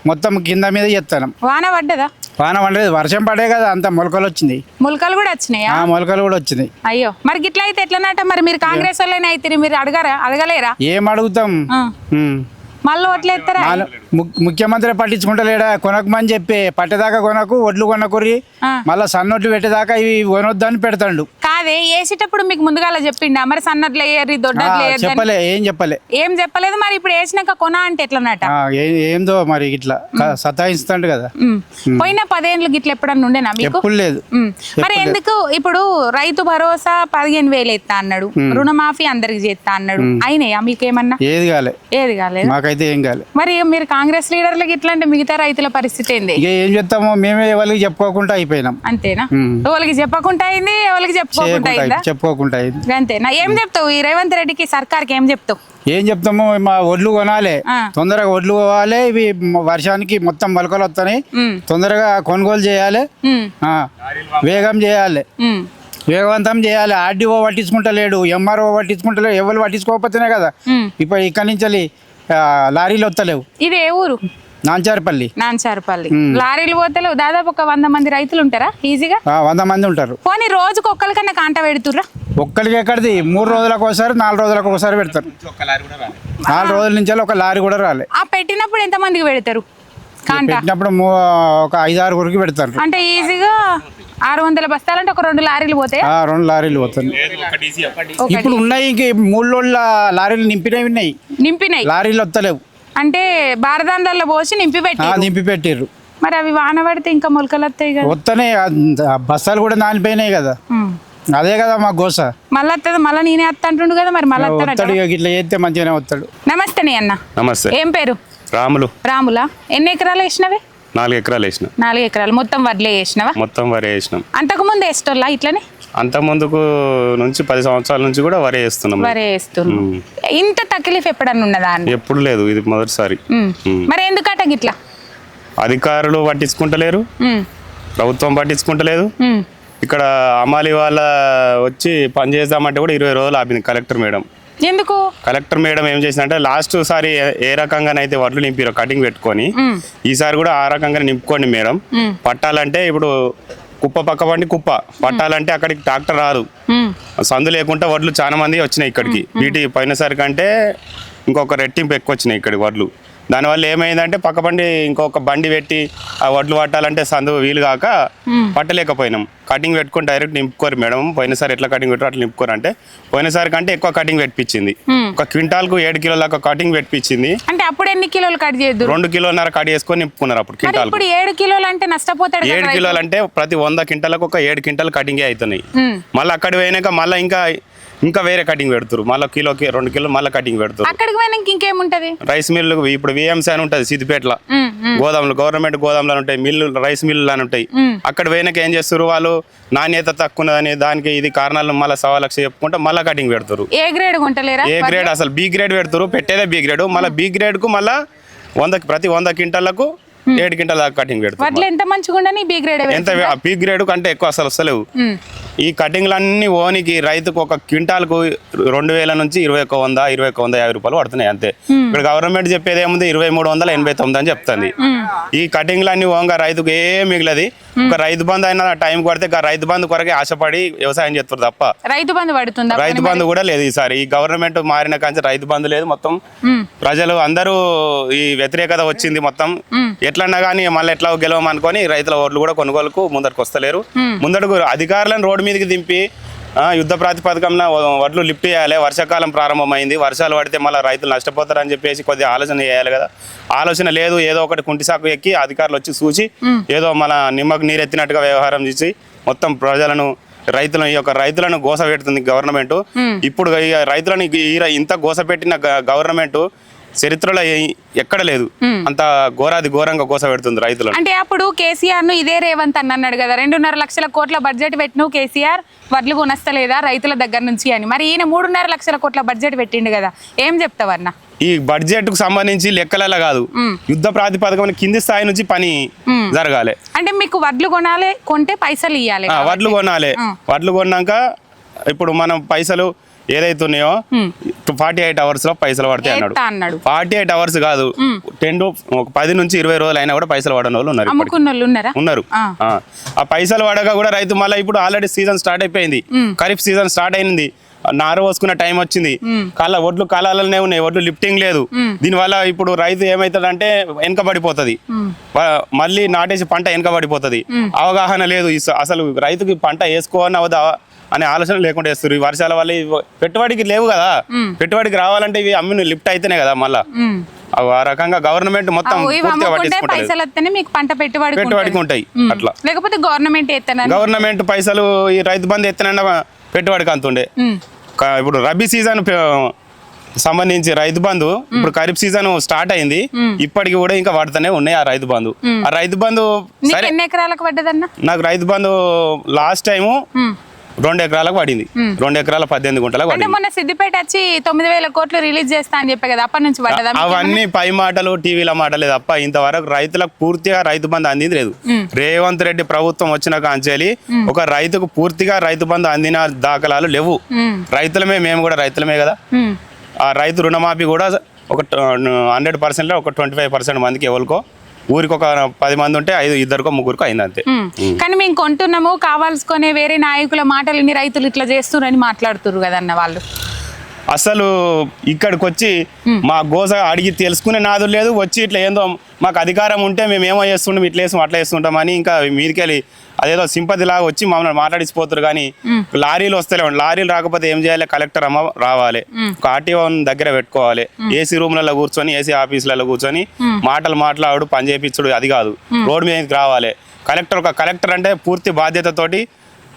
మొత్తం కింద మీద చేస్తాను. వాన పడ్డదా? వాన పడలేదు, వర్షం పడే కదా, అంత మొలకలు వచ్చినాయి. మొలకలు కూడా వచ్చినాయా? మొలకలు కూడా వచ్చినాయి. అయ్యో, మరి గిట్ల అయితే ఎట్లనట? మరి మీరు కాంగ్రెస్ వాళ్ళనే అయితే మీరు అడగలేరా? ఏం అడుగుతాం? మళ్ళీ ఓట్లు ఎత్తారా? ముఖ్యమంత్రి పట్టించుకుంటలేడా? కొనకమని చెప్పి పట్టేదాకా కొనకు, ఒడ్లు కొనకురి, మళ్ళా సన్నొడ్లు పెట్టేదాకా ఇవి కొనొద్దని పెడతాడు. కాదే, వేసేటప్పుడు మీకు ముందుగా చెప్పిండా? మరి సన్నట్లు వేయరు, దొడ్డట్లు చెప్పలే, ఏం చెప్పలేదు. మరి ఇప్పుడు వేసినాక కొన అంటే ఎట్లనట? ఏందో మరి ఇట్లా సతాయిస్తాడు కదా. పోయిన 10 ఏళ్ళు గిట్ల ఎప్పుడన్నా ఉండేనా మీకు? ఎప్పుడు లేదు. మరి ఎందుకు ఇప్పుడు రైతు భరోసా 15,000 ఎత్తా అన్నాడు, రుణమాఫీ అందరికి చేస్తా అన్నాడు, అయినాయా మీకేమన్నా? ఏది కాలేదు మాకైతే, ఏం కాలేదు. మరి మీరు కాంగ్రెస్ లీడర్లకి ఇట్లా అంటే మిగతా రైతుల పరిస్థితి ఏంది? ఏం చెప్తామో, మేమే ఎవరికి చెప్పుకోకుండా అయిపోయినాం. అంతేనా? ఎవరికి చెప్పకుండా అయింది, ఎవరికి చెప్పుకోకుండా అయింది. అంతేనా? ఏం చెప్తావు ఈ రేవంత్ రెడ్డికి, సర్కార్కి ఏం చెప్తావు? ఏం చెప్తాము, మా ఒడ్లు కొనాలి, తొందరగా ఒడ్లు పోవాలి, ఇవి వర్షానికి మొత్తం మొలకలు వస్తాయి, తొందరగా కొనుగోలు చేయాలి, వేగం చేయాలి, వేగవంతం చేయాలి. ఆర్డీఓ పట్టించుకుంటలేడు, ఎంఆర్ఓ పట్టించుకుంటలేడు, ఎవరు పట్టించుకోకపోతేనే కదా ఇప్పుడు ఇక్కడి నుంచి లారీలు వస్తలేవు. ఇది ఏ ఊరు? నాంచారపల్లి లారీలు పోతే దాదాపు ఒక 100 మంది రైతులు ఉంటారా ఈజీగా? 100 మంది ఉంటారు. పోనీ రోజుకు ఒక్కరికన్నా కాంట పెడుతుర్రా? ఒక్కరికి ఎక్కడిది 3 రోజులకు ఒకసారి 4 రోజులకు ఒకసారి పెడతారు. 4 రోజుల నుంచి ఒక లారీ కూడా రాలే. ఆ పెట్టినప్పుడు ఎంత మందికి పెడతారు కాంట? పెట్టినప్పుడు ఒక 5-6 పెడతారు. అంటే ఈజీగా 600 బస్తాలంటే ఒక 2 లారీలు పోతాయి. 2 లారీలు పోతాయి. ఇప్పుడు ఉన్నాయి ఇంక 3 రోజుల లారీలు నింపినాయి లారీలు వస్తలేవు. అంటే బారదాండ్లలో పోసి నింపి పెట్టిర్రు. మరి అవి వాన పడితే ఇంకా మొలకలు వస్తాయి కదా? వస్తనే బస్తాలు కూడా నానిపోయినాయి కదా. అదే కదా మా గోస. మళ్ళీ వస్తుంది, మళ్ళీ నేనే వస్తా అంటుండు కదా. మరి మళ్ళీ వస్తాడు, ఇట్లా చేస్తే మంచిగానే వస్తాడు. నమస్తే అన్న. నమస్తే. ఏం పేరు? రాములా. ఎన్ని ఎకరాలు వేసినవే? 4 ఎకరాలు వేసిన. 4 ఎకరాలు మొత్తం వడ్లే వేసినవా? మొత్తం వరి వేసినాం. అంతకు ముందు వేస్తోళ్ళా ఇట్లనే? అంత ముందుకు నుంచి 10 సంవత్సరాల నుంచి కూడా వరి వేస్తున్నాం. ఇంత తక్లీఫ్ ఎప్పుడన్నా ఉన్నదా? ఎప్పుడు లేదు, ఇది మొదటిసారి. మరి ఎందుకట గిట్లా? అధికారులు పట్టించుకుంటలేరు, ప్రభుత్వం పట్టించుకుంటలేదు. ఇక్కడ అమాలి వాళ్ళ వచ్చి పని చేద్దామంటే కూడా 20 రోజులు ఆపింది కలెక్టర్ మేడం. ఎందుకు? కలెక్టర్ మేడం ఏం చేసిందంటే లాస్ట్ సారి ఏ రకంగానైతే వడ్లు నింపిరో కటింగ్ పెట్టుకొని ఈసారి కూడా ఆ రకంగా నింపుకోండి మేడం. పట్టాలంటే ఇప్పుడు కుప్ప పక్క పండి కుప్ప పట్టాలంటే అక్కడికి ట్రాక్టర్ రాదు. సందు లేకుండా వడ్లు చాలా మంది వచ్చినాయి ఇక్కడికి. వీటి పోయినసారి కంటే ఇంకొక రెట్టింపు ఎక్కువ వచ్చినాయి ఇక్కడికి వడ్లు. దానివల్ల ఏమైందంటే పక్క బండి ఇంకొక బండి పెట్టి ఆ వడ్లు పట్టాలంటే సందు వీలు కాక పట్టలేకపోయినాం. కటింగ్ పెట్టుకొని డైరెక్ట్ నింపుకోరు మేడం. పోయినసారి ఎట్లా కటింగ్ పెట్టారు అట్లా నింపుకోరు. అంటే పోయినసారి కంటే ఎక్కువ కటింగ్ పెట్టించింది. 1 క్వింటాల్కు 7 కిలోల దాకా కటింగ్ పెట్టించింది. అంటే అప్పుడు ఎన్ని కిలోలు కట్ చేయదు? 2 కిలోన్నర కట్ చేసుకొని నింపుకున్నారు అప్పుడు క్వింటాల్. 7 కిలోలు అంటే నష్టపోతాడు. 7 కిలోలు అంటే ప్రతి 100 క్వింటాలకు ఒక 7 క్వింటాల్ కటింగే అవుతున్నాయి. మళ్ళీ అక్కడ పోయినాక మళ్ళీ ఇంకా వేరే కటింగ్ పెడతారు. మళ్ళీ కిలోకి 2 కిలో మళ్ళీ కటింగ్ పెడతారు. అక్కడికి పోయినాక ఇంకేముంటది? రైస్ మిల్లు ఇప్పుడు విఎంసీ అని ఉంటుంది సిద్దిపేటలో. గోదాములు గవర్నమెంట్ గోదాములు ఉంటాయి, మిల్లు రైస్ మిల్లు అని ఉంటాయి. అక్కడ పోయినాక ఏం చేస్తారు వాళ్ళు, నాణ్యత తక్కువదని దానికి ఇది కారణాలు మళ్ళీ 1,00,000 చెప్పుకుంటే మళ్ళీ కటింగ్ పెడతారు. ఏ గ్రేడ్ కొంటలేరా? ఏ గ్రేడ్ అసలు బి గ్రేడ్ పెడతారు. పెట్టేదే బి గ్రేడ్. మళ్ళీ బి గ్రేడ్ కు మళ్ళీ ప్రతి 100 క్వింటాలకు 7 క్వింటాల్ దాకా కటింగ్ పెడతారు. ఎంత మంచిగా ఉండని బి గ్రేడ్, ఎంత బి గ్రేడ్ కంటే ఎక్కువ అసలు వస్తలేవు. ఈ కటింగ్లన్నీ ఓనికి రైతుకు 1 క్వింటాల్కు 2,000 నుంచి 21,100, 21,150 రూపాయలు పడుతున్నాయి అంతే. ఇక్కడ గవర్నమెంట్ చెప్పేది ఏముంది 2,389 అని చెప్తుంది. ఈ కటింగ్లన్నీ ఓంగా రైతుకు ఏం మిగిలది. ఒక రైతు బంధు అయినా టైం పడితే రైతు బంధు కొరకే ఆశపడి వ్యవసాయం చేస్తారు తప్ప రైతు బంధు పడుతుంది. రైతు బంధు కూడా లేదు ఈసారి. ఈ గవర్నమెంట్ మారిన కాంచి రైతు బంధు లేదు. మొత్తం ప్రజలు అందరూ ఈ వ్యతిరేకత వచ్చింది మొత్తం. ఎట్లన్నా కానీ మళ్ళీ ఎట్లా గెలవమనుకొని రైతుల ఓట్లు కూడా కొనుగోలుకు ముందరకు వస్తలేరు. ముందడుగు అధికారులను రోడ్డు మీదకి దింపి యుద్ధ ప్రాతిపదికన వడ్లు లిఫ్ట్ చేయాలి. వర్షాకాలం ప్రారంభమైంది, వర్షాలు పడితే మళ్ళీ రైతులు నష్టపోతారని చెప్పేసి కొద్దిగా ఆలోచన చేయాలి కదా. ఆలోచన లేదు. ఏదో ఒకటి కుంటిసాకు ఎక్కి అధికారులు వచ్చి చూసి ఏదో మన నిమ్మకు నీరెత్తినట్టుగా వ్యవహారం చేసి మొత్తం ప్రజలను రైతులను గోస పెడుతుంది గవర్నమెంట్. ఇప్పుడు రైతులను ఇంత గోస పెట్టిన గవర్నమెంట్ చరిత్రలో ఎక్కడ లేదు. అంత ఘోరంగా గోస పెడుతుంది రైతులు. అంటే అప్పుడు కేసీఆర్ ను ఇదే రేవంత్ అన్నాడు కదా, 2.5 లక్షల కోట్ల బడ్జెట్ పెట్టిను కేసీఆర్, వడ్లు కొనస్తలేదా రైతుల దగ్గర నుంచి అని. మరి ఈయన 3.5 లక్షల కోట్ల బడ్జెట్ పెట్టిండు కదా, ఏం చెప్తావన్నా? ఈ బడ్జెట్ కు సంబంధించి లెక్కలలో కాదు, యుద్ధ ప్రాతిపదికన కింది స్థాయి నుంచి పని జరగాలి. అంటే మీకు వడ్లు కొనాలి, కొంటే పైసలు ఇవ్వాలి. వడ్లు కొనాలి. వడ్లు కొన్నాక ఇప్పుడు మనం పైసలు ఏదైతున్నాయో 48 hours లో పైసలు పడతాయి అన్నాడు. 48 hours కాదు, 10 నుంచి 20 రోజులు అయినా కూడా పైసలు పడని వాళ్ళు ఉన్నారు. ఆ పైసలు పడక కూడా రైతు మళ్ళీ ఇప్పుడు ఆల్రెడీ సీజన్ స్టార్ట్ అయిపోయింది. ఖరీఫ్ సీజన్ స్టార్ట్ అయింది. నారు పోసుకున్న టైం వచ్చింది. వడ్లు కాలాలనే ఉన్నాయి, వడ్లు లిఫ్టింగ్ లేదు. దీనివల్ల ఇప్పుడు రైతు ఏమైతుందంటే వెనకబడిపోతుంది. మళ్ళీ నాటేసి పంట వెనకబడిపోతుంది. అవగాహన లేదు. అసలు రైతుకి పంట వేసుకోవాలని అవదా అనే ఆలోచన లేకుండా వేస్తారు. ఈ వర్షాల వల్ల పెట్టుబడికి లేవు కదా. పెట్టుబడికి రావాలంటే ఇవి అమ్మిన లిఫ్ట్ అయితేనే కదా. మళ్ళా ఆ రకంగా గవర్నమెంట్ మొత్తం పెట్టుబడికి ఉంటాయి. అట్లా లేకపోతే గవర్నమెంట్ పైసలు ఈ రైతు బంధు ఎత్తనన్నా పెట్టుబడికి అంతుండే. ఇప్పుడు రబీ సీజన్ సంబంధించి రైతు బంధు ఇప్పుడు ఖరీఫ్ సీజన్ స్టార్ట్ అయింది. ఇప్పటికి కూడా ఇంకా పడుతూనే ఉన్నాయి ఆ రైతు బంధు. ఆ రైతు బంధు సరే నాకు రైతు బంధు లాస్ట్ టైము 2 ఎకరాలకు పడింది. 2 ఎకరాల 18 గుంటలకు పడింది. మొన్న సిద్దిపేట వచ్చి 9,000 కోట్లు రిలీజ్ చేస్తా అని చెప్పే కదా, అప్పటి నుంచి పడ్డదా? అవన్నీ పై మాటలు, టీవీల మాటలు తప్ప ఇంతవరకు రైతులకు పూర్తిగా రైతు బంధు అందింది లేదు. రేవంత్ రెడ్డి ప్రభుత్వం వచ్చిన కాంచేలి ఒక రైతుకు పూర్తిగా రైతు బంధు అందిన దాఖలాలు లేవు. రైతులమే, మేము కూడా రైతులమే కదా. ఆ రైతు రుణమాఫీ కూడా ఒక 100%లో ఒక 25% మందికి ఎవరికో ఊరికి ఒక 10 మంది ఉంటే ఇద్దరికో ముగ్గురికో అయింది అంతే. కానీ మేము కొంటున్నాము కావాల్సుకునే వేరే నాయకుల మాటలు ఇన్ని రైతులు ఇట్లా చేస్తున్నారని మాట్లాడుతున్నారు కదన్న వాళ్ళు. అసలు ఇక్కడికి వచ్చి మా గోస అడిగి తెలుసుకునే నాదు లేదు. వచ్చి ఇట్లా ఏందో మాకు అధికారం ఉంటే మేము ఏమో చేస్తుంటాం, ఇట్లా వేస్తాం అట్లా వేస్తుంటామని ఇంకా మీదికెళ్ళి అదేదో సింపతి లాగా వచ్చి మమ్మల్ని మాట్లాడిపోతారు. కానీ లారీలు వస్తలేవు. లారీలు రాకపోతే ఏం చేయాలి? కలెక్టర్ అమ్మ రావాలి, ఒక ఆర్టీఓ దగ్గర పెట్టుకోవాలి, ఏసీ రూమ్లలో కూర్చొని ఏసీ ఆఫీసులలో కూర్చొని మాటలు మాట్లాడు పని చేయించుడు అది కాదు, రోడ్డు మీదకి రావాలి. కలెక్టర్ అంటే పూర్తి బాధ్యతతోటి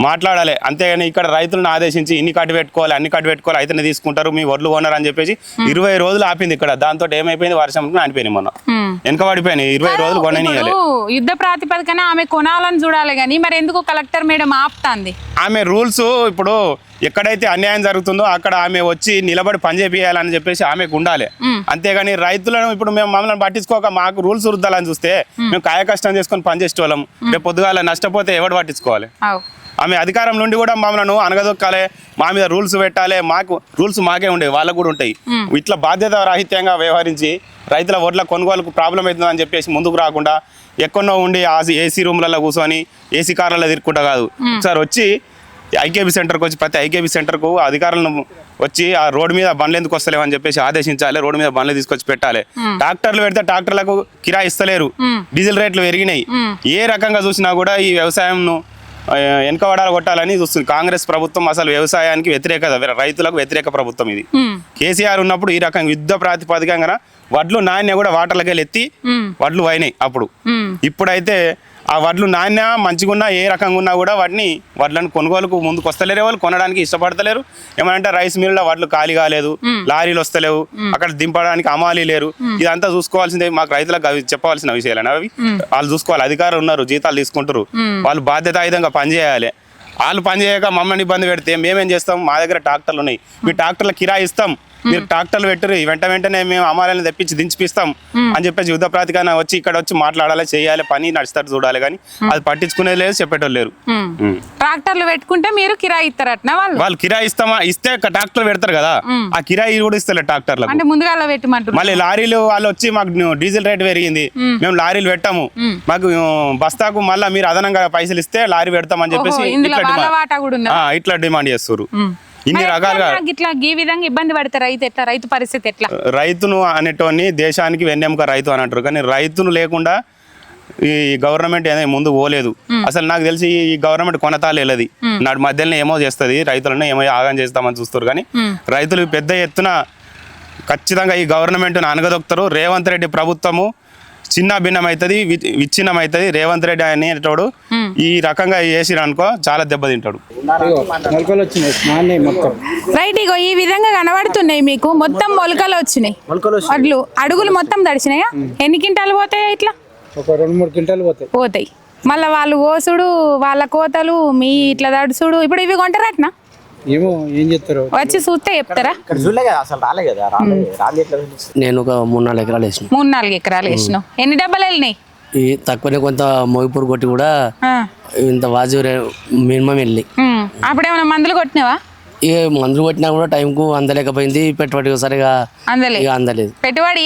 మాట్లాడాలి. అంతేగాని ఇక్కడ రైతులను ఆదేశించి ఇన్ని కట్టు పెట్టుకోవాలి అన్ని కట్టు పెట్టుకోవాలి అయితేనే తీసుకుంటారు మీ వడ్లు కొనరు అని చెప్పేసి 20 రోజులు ఆపింది ఇక్కడ. దాంతో ఏమైపోయింది? వర్షం ఆనిపోయింది, మొన్న వెనక పడిపోయినాయి. 20 రోజులు కొననీయాలి. యుద్ధ ప్రాతిపదికన ఆమె కొనాలని చూడాలి కానీ మరి ఎందుకు కలెక్టర్ మేడం ఆపుతాంది? ఆమె రూల్స్ ఇప్పుడు ఎక్కడైతే అన్యాయం జరుగుతుందో అక్కడ ఆమె వచ్చి నిలబడి పని చేయాలని చెప్పేసి ఆమెకు ఉండాలి. అంతేగాని రైతులను ఇప్పుడు మేము మమ్మల్ని పట్టించుకోక మాకు రూల్స్ రుద్దాలని చూస్తే మేము కాయ కష్టం చేసుకొని పని చేసేవాళ్ళం. రేపు పొద్దుగాల నష్టపోతే ఎవడు పట్టించుకోవాలి? ఆమె అధికారం నుండి కూడా మమ్మల్ని అనగదొక్కాలి, మా మీద రూల్స్ పెట్టాలి. మాకు రూల్స్ మాకే ఉండేవి, వాళ్ళకు కూడా ఉంటాయి. ఇట్లా బాధ్యత రాహిత్యంగా వ్యవహరించి రైతుల వడ్ల కొనుగోలుకు ప్రాబ్లం అవుతుందని చెప్పేసి ముందుకు రాకుండా ఎక్కడో ఉండి ఏసీ రూమ్లలో కూర్చొని ఏసీ కార్లలో తిరుక్కుంటా కాదు, ఒకసారి వచ్చి ఐకేబీ సెంటర్కి వచ్చి ప్రతి ఐకేబీ సెంటర్కు అధికారులను వచ్చి ఆ రోడ్డు మీద బండ్లు ఎందుకు వస్తలేవని చెప్పేసి ఆదేశించాలి. రోడ్డు మీద బండ్లు తీసుకొచ్చి పెట్టాలి. ట్రాక్టర్లు పెడితే ట్రాక్టర్లకు కిరాయి ఇస్తలేరు, డీజిల్ రేట్లు పెరిగినాయి. ఏ రకంగా చూసినా కూడా ఈ వ్యవసాయంను వెనకబడాలి కొట్టాలని చూస్తుంది కాంగ్రెస్ ప్రభుత్వం. అసలు వ్యవసాయానికి వ్యతిరేకత, రైతులకు వ్యతిరేక ప్రభుత్వం ఇది. కేసీఆర్ ఉన్నప్పుడు ఈ రకంగా యుద్ధ ప్రాతిపదికంగా వడ్లు నాణ్య కూడా వాటర్లకి వెళ్ళి ఎత్తి వడ్లు అయినాయి అప్పుడు. ఇప్పుడైతే ఆ వడ్లు నాణ్య మంచిగా ఉన్నా ఏ రకంగా ఉన్నా కూడా వడ్లను కొనుగోలుకు ముందుకు వస్తలేరు, వాళ్ళు కొనడానికి ఇష్టపడతలేరు. ఏమంటే రైస్ మిల్లులో వడ్లు ఖాళీ కాలేదు, లారీలు వస్తలేవు, అక్కడ దింపడానికి అమాలి లేరు. ఇదంతా చూసుకోవాల్సిందే. మాకు రైతులకు అవి చెప్పవలసిన విషయాలు అవి వాళ్ళు చూసుకోవాలి. అధికారులు ఉన్నారు, జీతాలు తీసుకుంటారు, వాళ్ళు బాధ్యతాయుతంగా పనిచేయాలి. వాళ్ళు పని చేయక మమ్మల్ని ఇబ్బంది పెడితే మేమేం చేస్తాం? మా దగ్గర ట్రాక్టర్లు ఉన్నాయి, మీ ట్రాక్టర్లు కిరాయి ఇస్తాం, మీరు ట్రాక్టర్లు పెట్టరు, వెంటనే మేము అమ్మాయిలను తెప్పించి దించిపిస్తాం అని చెప్పేసి యుద్ధ ప్రాతికాన వచ్చి ఇక్కడ వచ్చి మాట్లాడాలి, చేయాలి, పని నడుస్తారు చూడాలి. కానీ అది పట్టించుకునేది లేదు, చెప్పేటోళ్ళు లేరు. ట్రాక్టర్లు పెట్టుకుంటే మీరు కిరాయి ఇస్తారట? వాళ్ళు కిరాయి ఇస్తే ట్రాక్టర్ పెడతారు కదా, ఆ కిరాయి కూడా ఇస్తలేదు ట్రాక్టర్లకు. అంటే ముందుగా పెట్టమంటారు. మళ్ళీ లారీలు వాళ్ళు వచ్చి మాకు డీజిల్ రేట్ పెరిగింది, మేము లారీలు పెట్టాము, మాకు బస్తాకు మళ్ళీ మీరు అదనంగా పైసలు ఇస్తే లారీ పెడతామని చెప్పేసి ఇట్లా డిమాండ్ చేస్తారు. ఇన్ని రకాలుగా ఇట్లా ఈ విధంగా ఇబ్బంది పడతారు రైతు పరిస్థితి ఎట్లా? రైతును అనేటోని దేశానికి వెన్నెముక రైతు అని అంటారు. కానీ రైతును లేకుండా ఈ గవర్నమెంట్ అనేది ముందు పోలేదు. అసలు నాకు తెలిసి ఈ గవర్నమెంట్ కొనతాలేది, నాటి మధ్యలో ఏమో చేస్తుంది, రైతులను ఏమో ఆగం చేస్తామని చూస్తారు. కానీ రైతులు పెద్ద ఎత్తున ఖచ్చితంగా ఈ గవర్నమెంట్ను అనగదొక్కుతారు. రేవంత్ రెడ్డి ప్రభుత్వము చిన్న భిన్నమవుతుంది, విచ్ఛిన్నమవుతుంది. రేవంత్ రెడ్డి అనేటోడు ఈ రకంగా చేసిరనుకో చాలా దెబ్బతింటాడు. రైట్, ఇగో ఈ విధంగా కనబడుతున్నాయి మీకు మొత్తం మొలకలు వచ్చినాయి, వడ్లు అడుగులు మొత్తం తడిచినాయా? ఎన్ని క్వింటాలు పోతాయా? ఇట్లా ఒక 2-3 క్వింటాలు పోతాయి. మళ్ళీ వాళ్ళు కోసుడు, వాళ్ళ కోతలు, మీ ఇట్లా తడుచుడు. ఇప్పుడు ఇవి కొంటారట్నా? ఏమో ఏం చెప్తారు, వచ్చి చూస్తే చెప్తారా? నేను ఒక 3-4 ఎకరాలు వేసిన. 3-4 ఎకరాలు వేసినావు. ఎన్ని డబ్బాలు వెళ్ళినాయి? తక్కువనే కొంత మోగిపూర్ కొట్టి కూడా ఇంత వాజు మినిమం వెళ్ళి. అప్పుడేమన్నా మందులు కొట్టినావా? ఇక మందులు కొట్టినా కూడా టైంకు అందలేకపోయింది, పెట్టుబడి సరిగా అందలేదు. పెట్టుబడి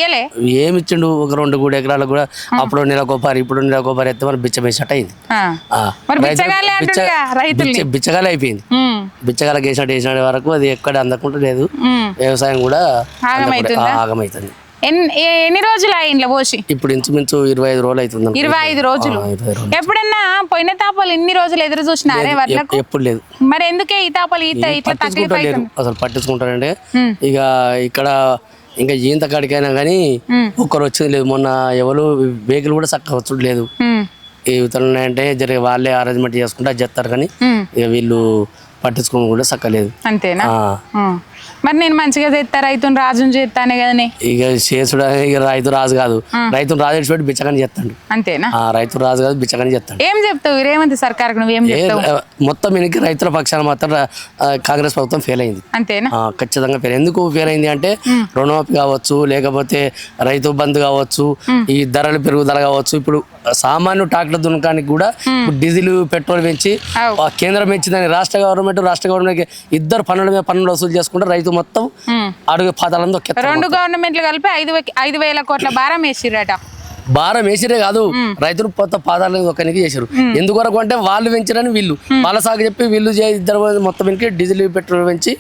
ఏమి ఇచ్చిండు? ఒక 2-3 ఎకరాలకు కూడా అప్పుడు నెలకొపారి ఇప్పుడు నెలకొపారి ఎత్తే మనం బిచ్చం వేసినట్టు అయింది. బిచ్చగాలే అయిపోయింది. బిచ్చగాల వేసినట్టు వరకు అది ఎక్కడ అందకుండా లేదు. వ్యవసాయం కూడా ఆగమవుతుంది. ఎన్ని రోజులు ఇంట్లో పోసి? ఇప్పుడు ఇంచుమించు 25 రోజులు అవుతుంది. 25 రోజులు. ఎప్పుడన్నా పోయిన తాపాలు ఇన్ని రోజులు ఎదురు చూసినారే వడ్లకు? ఎప్పుడు లేదు. మరి ఎందుకే ఈ తాపాలు అసలు పట్టించుకుంటారంటే ఇక ఇక్కడ ఇంకా ఈంత కాడికైనా కానీ ఒక్కరు వచ్చింది లేదు. మొన్న ఎవరు వెహికల్ కూడా చక్కగా వచ్చుడు లేదు. ఏ ఇతరులు ఉన్నాయంటే జరిగే వాళ్ళే అరేంజ్మెంట్ చేసుకుంటే చేస్తారు, కానీ ఇక వీళ్ళు పట్టించుకోవడం కూడా చక్కలేదు. అంతేనా? మరి నేను మంచిగా చేస్తా, రైతును రాజుని చేస్తానే కదా. ఇక చేసుడు ఇక రైతు రాజు కాదు, రైతును రాజు పెట్టి బిచ్చగాని చేస్తాడు. అంతేనా? రైతు రాజు కాదు, బిచ్చగాని చేస్తాడు. ఏం చెప్తావు రేవంత్ సర్కార్? నువ్వేం చెప్తావు? మొత్తం వెనక్కి రైతుల పక్షాన మాత్రం కాంగ్రెస్ ప్రభుత్వం ఫెయిల్ అయింది. అంతేనా? ఖచ్చితంగా ఫెయిల్. ఎందుకు ఫెయిల్ అయింది అంటే రుణమాఫీ కావచ్చు, లేకపోతే రైతు బంధు కావచ్చు, ఈ ధరల పెరుగుదల కావచ్చు. ఇప్పుడు సామాన్య ట్రాక్టర్ దున్నకానికి కూడా డీజిల్ పెట్రోల్ పెంచి కేంద్రం పెంచిందని రాష్ట్ర గవర్నమెంట్ ఇద్దరు పన్నులు వసూలు చేసుకుంటే రైతు మొత్తం అడుగు పాతాళం దొక్కేస్తారు. 2 గవర్నమెంట్లు కలిపి 5,000 కోట్ల భారం వేసిరట. భారం వేసిరే కాదు, రైతులు కొత్త పాదాలు ఒకరికి చేశారు. ఎందుకొరకు అంటే వాళ్ళు పెంచారని వీళ్ళు వాళ్ళ సాగు చెప్పి వీళ్ళు ఇద్దరు మొత్తం డీజిల్ పెట్రోల్ పెంచి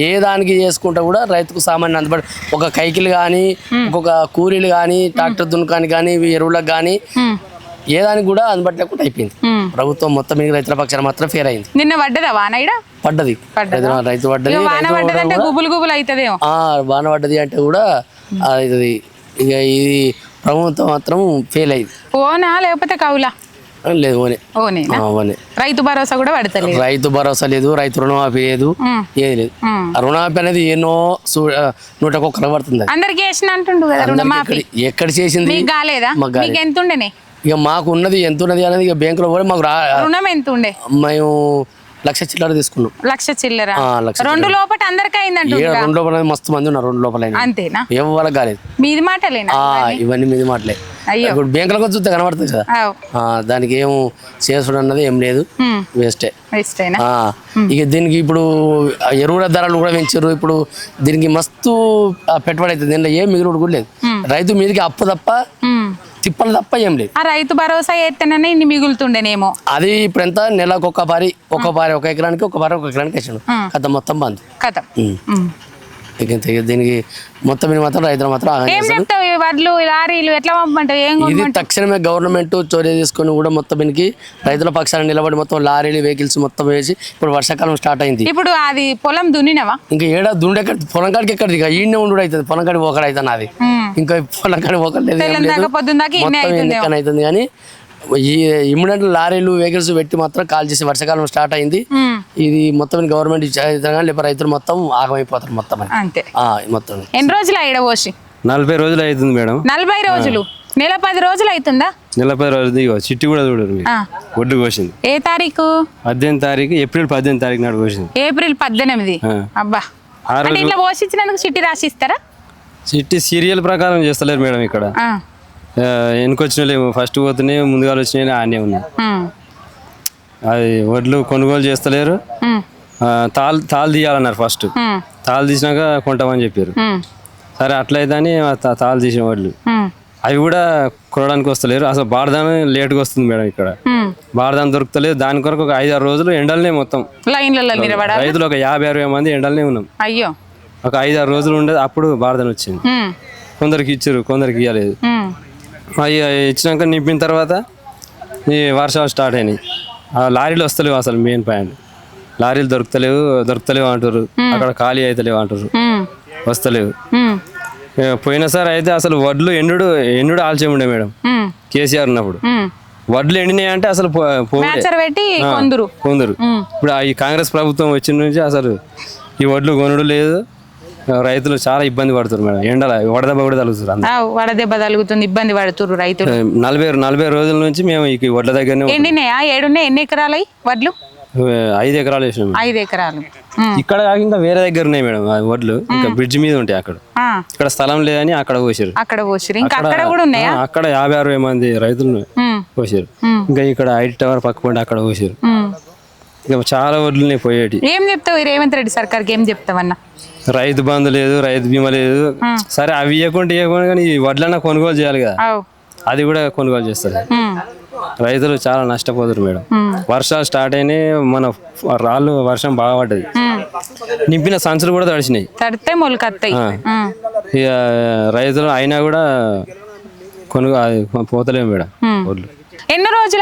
ఏ దానికి చేసుకుంటా కూడా రైతుకు సామాన్య అందుబాటు ఒక కైకిలు కానీ ఒక్కొక్క కూలీలు కానీ ట్రాక్టర్ దున్నకానికి కానీ ఎరువులకు కానీ ఏ దానికి కూడా అందుబాటు లేకుండా అయిపోయింది. ప్రభుత్వం మొత్తం రైతుల పక్షాన మాత్రం ఫేర్ అయింది. నిన్న పడ్డదా వాన? పడ్డది, రైతు పడ్డది. వాన పడ్డది అంటే కూడా అవుతుంది. ఇక ఇది ప్రభుత్వం మాత్రం ఫెయిల్ అయింది. ఓనా లేకపోతే కౌలా? లేదు, ఓనే. రైతు భరోసా కూడా పడతలేదు. రైతు భరోసా లేదు, రైతు రుణమాఫీ లేదు, ఏది లేదు. ఆ రుణమాఫీ అనేది ఎన్నో 101 పడుతుంది. అందరికి చేసిన అంటుండు కదా రుణమాఫీ. ఎక్కడ చేసింది? మీకు కాలేదా? మీకు ఎంత ఉండేనే? ఇక మాకు ఉన్నది ఎంత ఉన్నది అనేది ఇక బ్యాంకులో కూడా మాకు రుణం ఎంత ఉండే? మేము 1,00,000 చిల్లర తీసుకున్నాం. 1,00,000 చిల్లర? 2 లోపల అందరికి అయిందంట. 2 లోపల మస్తు మంది ఉన్నారు. 2 లోపల అంతేనా? ఎవరికి కాలేదు. మీది మాటలేనా? ఇవన్నీ మీది మాటలే. ఇప్పుడు బ్యాంకులకు చూస్తే కనబడుతుంది కదా, దానికి ఏం చేసుడు అన్నది ఏం లేదు, వేస్టే. ఇక దీనికి ఇప్పుడు ఎరువుల ధరలు కూడా పెంచారు. ఇప్పుడు దీనికి మస్తు పెట్టుబడి అవుతుంది. దీనిలో ఏం మిగులు కూడా లేదు. రైతు మీదకి అప్పు తప్ప తిప్పలు తప్ప ఏం లేదు. ఆ రైతు భరోసా ఎత్తేనే ఇన్ని మిగులుతుండేనేమో. అది ఇప్పుడు ఎంత నెలకు ఒక ఎకరానికి ఒక ఎకరానికి వేసాడు. కథ మొత్తం బంద్. దీనికి మొత్తం మాత్రం రైతులు మాత్రం వడ్లు లారీలు ఎట్లా పంపమంటావు? ఇది తక్షణమే గవర్నమెంట్ చర్య తీసుకొని కూడా మొత్తం రైతుల పక్షాన్ని నిలబడి మొత్తం లారీలు వెహికల్స్ మొత్తం వేసి ఇప్పుడు వర్షాకాలం స్టార్ట్ అయింది. ఇప్పుడు అది పొలం దున్నినవా? ఇంకా ఏడా దుండెక్కడ పొలం కాడికి ఎక్కడిది? ఇక ఈయన ఉండు అవుతుంది. పొలం కాడికి ఒకటి అవుతుంది. అది ఇంకా పొలం కాడికి ఒకటి అవుతుంది. కానీ ఈ ఇమ్మీడియట్ లారీలు వెహికల్స్ పెట్టి మాత్రం కాల్ చేసి వర్షాకాలం స్టార్ట్ అయింది. ఇది మొత్తం గవర్నమెంట్ లేకపోతే రైతులు మొత్తం ఆగమైపోతారు మొత్తం. మొత్తం ఎన్ని రోజులు అయ్యడ పోసి? 40 రోజులు అవుతుంది మేడం. 40 రోజులు? నెల 10 రోజులు అవుతుందా? నెల 10 రోజులు. చిట్టి కూడా చూడరు. ఒడ్డు కోసింది ఏ తారీఖు? 18 తారీఖు, ఏప్రిల్ 18 తారీఖు నాడు కోసింది. ఏప్రిల్ 18. అబ్బా, ఇట్లా పోషించినందుకు చిట్టి రాసిస్తారా? చిట్టి సీరియల్ ప్రకారం చేస్తలేరు మేడం. ఇక్కడ వెనుకొచ్చినలేము, ఫస్ట్ పోతున్నాయి, ముందుగా వచ్చినాయి, ఆనే ఉన్నాయి. అది వడ్లు కొనుగోలు చేస్తలేరు. తాళ్ళు తీయాలన్నారు. ఫస్ట్ తాళ్ళు తీసినాక కొంటామని చెప్పారు. సరే అట్లయితే అని తాళ్ళు తీసిన వడ్లు అవి కూడా కొనడానికి వస్తలేరు. అసలు బారదానం లేటుగా వస్తుంది మేడం. ఇక్కడ బారదానం దొరుకుతలేదు. దాని కొరకు ఒక 5-6 రోజులు ఎండలనే మొత్తం రైతులు ఒక 50-60 మంది ఎండలనే ఉన్నాం. అయ్యో, ఒక 5-6 రోజులు ఉండేది. అప్పుడు బారదానం వచ్చింది. కొందరికి ఇచ్చారు, కొందరికి ఇవ్వలేదు. అవి ఇచ్చినాక నింపిన తర్వాత ఈ వర్షాలు స్టార్ట్ అయినాయి. ఆ లారీలు వస్తలేవు. అసలు మెయిన్ పాయింట్ లారీలు దొరుకుతలేవు అంటారు. అక్కడ ఖాళీ అవుతలేవు అంటారు. వస్తలేవు. పోయినసారి అయితే అసలు వడ్లు ఎండు ఆల్చే ఉండే మేడం. కేసీఆర్ ఉన్నప్పుడు వడ్లు ఎండినాయి అంటే అసలు కొందరు. ఇప్పుడు ఈ కాంగ్రెస్ ప్రభుత్వం వచ్చిన నుంచి అసలు ఈ వడ్లు కొనుడు లేదు. రైతులు చాలా ఇబ్బంది పడుతున్నారు మేడం. ఎండల వడదెబ్బ కూడా తగులుతుంది. వడదెబ్బ తగులుతుంది, ఇబ్బంది పడుతున్నారు రైతులు. 40 రోజుల నుంచి మేము ఈ వడ్ల దగ్గరనే. ఎండినాయా? 7 ఎన్ని ఎకరాలు వడ్లు? 5 ఎకరాలు వేసినాం. 5 ఎకరాలు ఇక్కడ ఇంకా వేరే దగ్గర ఉన్నాయి మేడం వడ్లు. ఇంకా బ్రిడ్జ్ మీద ఉంటాయి. అక్కడ ఇక్కడ స్థలం లేదని అక్కడ పోసారు. ఇంకా అక్కడ కూడా ఉన్నాయా? అక్కడ 50-60 మంది రైతులు పోసారు. ఇంకా ఇక్కడ ఐటీ టవర్ పక్క పండి అక్కడ పోసారు. ఇంకా చాలా వడ్లు పోయేటి. ఏం చెప్తావు రేవంత్ రెడ్డి సర్కార్కి? ఏం చెప్తావన్నా? రైతు బంధు లేదు, రైతు బీమా లేదు. సరే అవి ఇవ్వకుండా కానీ ఈ వడ్లన్నా కొనుగోలు చేయాలి కదా. అది కూడా కొనుగోలు చేస్తారు. రైతులు చాలా నష్టపోతారు మేడం. వర్షాలు స్టార్ట్ అయినాయి. మన రాళ్ళు వర్షం బాగా పడ్డది. నింపిన సంచులు కూడా తడిచినాయి. ఇక రైతులు అయినా కూడా పోతలేము మేడం వడ్లు. ఎన్ని రోజులు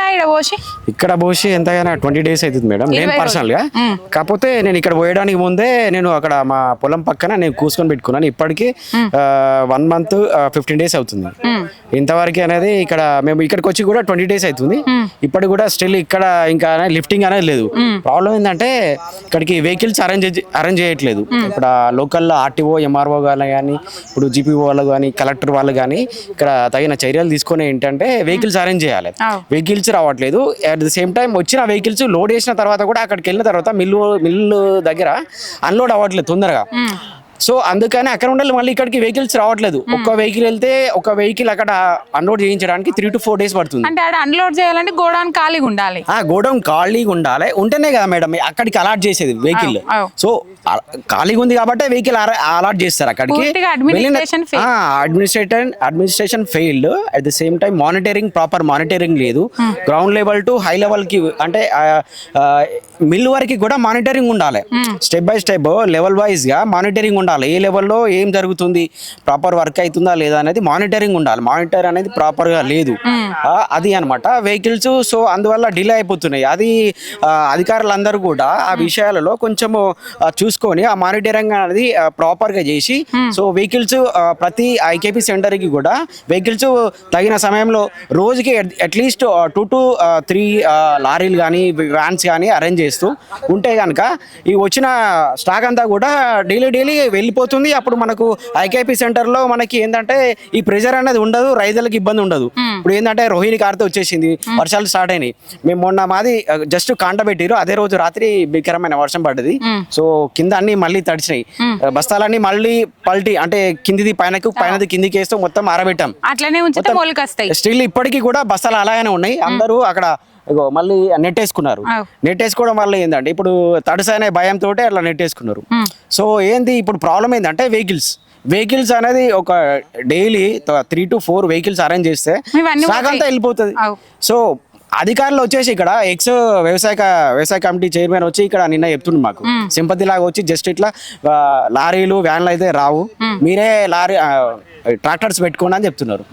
ఇక్కడ పోసి ఎంతగానో 20 days అవుతుంది మేడం. నేను పర్సనల్ గా. కాకపోతే నేను ఇక్కడ పోయడానికి ముందే నేను అక్కడ మా పొలం పక్కన నేను కూసుకొని పెట్టుకున్నాను. ఇప్పటికి 1 month 15 days అవుతుంది. ఇంతవరకు అనేది ఇక్కడ మేము ఇక్కడికి వచ్చి కూడా 20 days అవుతుంది. ఇప్పటికి కూడా స్టిల్ ఇక్కడ ఇంకా లిఫ్టింగ్ అనేది లేదు. ప్రాబ్లం ఏంటంటే ఇక్కడికి వెహికల్స్ అరేంజ్ చేయట్లేదు. ఇక్కడ లోకల్లో ఆర్టీఓ, ఎంఆర్ఓ వాళ్ళు కానీ, ఇప్పుడు జీపీఓ వాళ్ళు కానీ, కలెక్టర్ వాళ్ళు కానీ ఇక్కడ తగిన చర్యలు తీసుకొని ఏంటంటే వెహికల్స్ అరేంజ్ చేయాలి. వెహికల్స్ రావట్లేదు. అట్ ది సేమ్ టైం వచ్చిన వెహికల్స్ లోడ్ చేసిన తర్వాత కూడా అక్కడికి వెళ్ళిన తర్వాత మిల్లు దగ్గర అన్లోడ్ అవ్వట్లేదు తొందరగా. సో అందుకని అక్కడ ఉండాలి, మళ్ళీ ఇక్కడికి వెహికల్స్ రావట్లేదు. ఒక్క వెహికల్ వెళ్తే ఒక వెహికల్ అక్కడ అన్లోడ్ చేయించడానికి 3 to 4 days పడుతుంది. అంటే ఆడ అన్లోడ్ చేయాలంటే గోడౌన్ ఖాళీగా ఉండాలి. గోడౌన్ ఖాళీగా ఉండాలి, ఉంటేనే కదా మేడం అక్కడికి అలాట్ చేసేది వెహికల్. సో ఖాళీగా ఉంది కాబట్టి వెహికల్ అలాట్ చేస్తారు అక్కడికి. Administration failed. At the same time monitoring, proper monitoring లేదు. Ground level to high level కి, అంటే మిల్ వరకు కూడా మానిటరింగ్ ఉండాలి. Step by step level wise గా మానిటరింగ్ ఉండాలి. ఏ లెవెల్లో ఏం జరుగుతుంది, ప్రాపర్ వర్క్ అవుతుందా లేదా అనేది మానిటరింగ్ ఉండాలి. మానిటర్ అనేది ప్రాపర్ గా లేదు, అది అన్నమాట వెహికల్స్. సో అందువల్ల డిలే అయిపోతున్నాయి. అది అధికారులందరూ కూడా ఆ విషయాలలో కొంచెము చూసుకొని ఆ మానిటరింగ్ అనేది ప్రాపర్ గా చేసి, సో వెహికల్స్ ప్రతి ఐకేపీ సెంటర్ కి కూడా వెహికల్స్ తగిన సమయంలో రోజుకి అట్లీస్ట్ 2 to 3 లారీలు కానీ వ్యాన్స్ కానీ అరేంజ్ చేస్తూ ఉంటే కనుక ఈ వచ్చిన స్టాక్ అంతా కూడా డైలీ వెళ్ళిపోతుంది. అప్పుడు మనకు ఐకేపీ సెంటర్ లో మనకి ఏంటంటే ఈ ప్రెజర్ అనేది ఉండదు, రైతులకు ఇబ్బంది ఉండదు. ఇప్పుడు ఏంటంటే రోహిణి కార్తో వచ్చేసింది, వర్షాలు స్టార్ట్ అయినాయి. మేము మొన్న మాది జస్ట్ కాంట పెట్టిరు, అదే రోజు రాత్రి భీకరమైన వర్షం పడ్డది. సో కింద అన్ని మళ్ళీ తడిచినాయి, బస్తాలన్నీ మళ్ళీ పల్టీ, అంటే కిందిది పైనది కిందికి వేస్తూ మొత్తం ఆరబెట్టాం. అట్లనే ఉంచితే మొలకొస్తాయి. స్టిల్ ఇప్పటికీ కూడా బస్తాలు అలాగనే ఉన్నాయి. అందరూ అక్కడ మళ్ళీ నెట్ వేసుకున్నారు. నెట్ వేసుకోవడం వల్ల ఏంటంటే ఇప్పుడు తడుసైన భయంతో అట్లా నెట్ వేసుకున్నారు. సో ఏంది ఇప్పుడు ప్రాబ్లం ఏంటంటే వెహికల్స్ అనేది ఒక డైలీ 3 to 4 వెహికల్స్ అరేంజ్ చేస్తే స్టాక్ అంతా వెళ్ళిపోతుంది. సో అధికారులు వచ్చేసి ఇక్కడ వ్యవసాయ కమిటీ చైర్మన్ వచ్చి ఇక్కడ నిన్న చెప్తుండ్రు మాకు సింపతి లాగా వచ్చి జస్ట్ ఇట్లా లారీలు వ్యాన్లు అయితే రావు, మీరే ట్రాక్టర్స్ పెట్టుకోండి అని చెప్తున్నారు.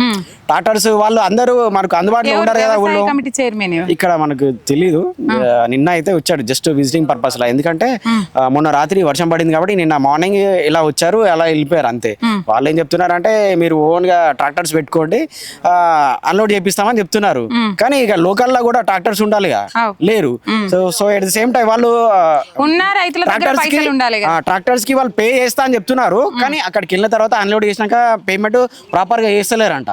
ట్రాక్టర్స్ వాళ్ళు అందరూ మనకు అందుబాటులో ఉంటారు కదా ఊళ్ళో. ఇక్కడ మనకు తెలీదు, నిన్న అయితే వచ్చాడు జస్ట్ విజిటింగ్ పర్పస్ లా. ఎందుకంటే మొన్న రాత్రి వర్షం పడింది కాబట్టి నిన్న మార్నింగ్ ఇలా వచ్చారు, అలా వెళ్ళిపోయారు అంతే. వాళ్ళు ఏం చెప్తున్నారంటే మీరు ఓన్ గా ట్రాక్టర్స్ పెట్టుకోండి, అన్లోడ్ చేపిస్తామని చెప్తున్నారు. కానీ ఇక లోకల్ లో కూడా ట్రాక్టర్స్ ఉండాలిగా, లేరు. So at the same time వాళ్ళు ట్రాక్టర్స్ కి వాళ్ళు పే చేస్తా అని చెప్తున్నారు. కానీ అక్కడికి వెళ్ళిన తర్వాత అన్లోడ్ చేసినాక పేమెంట్ ప్రాపర్ గా చేస్తలేరంట.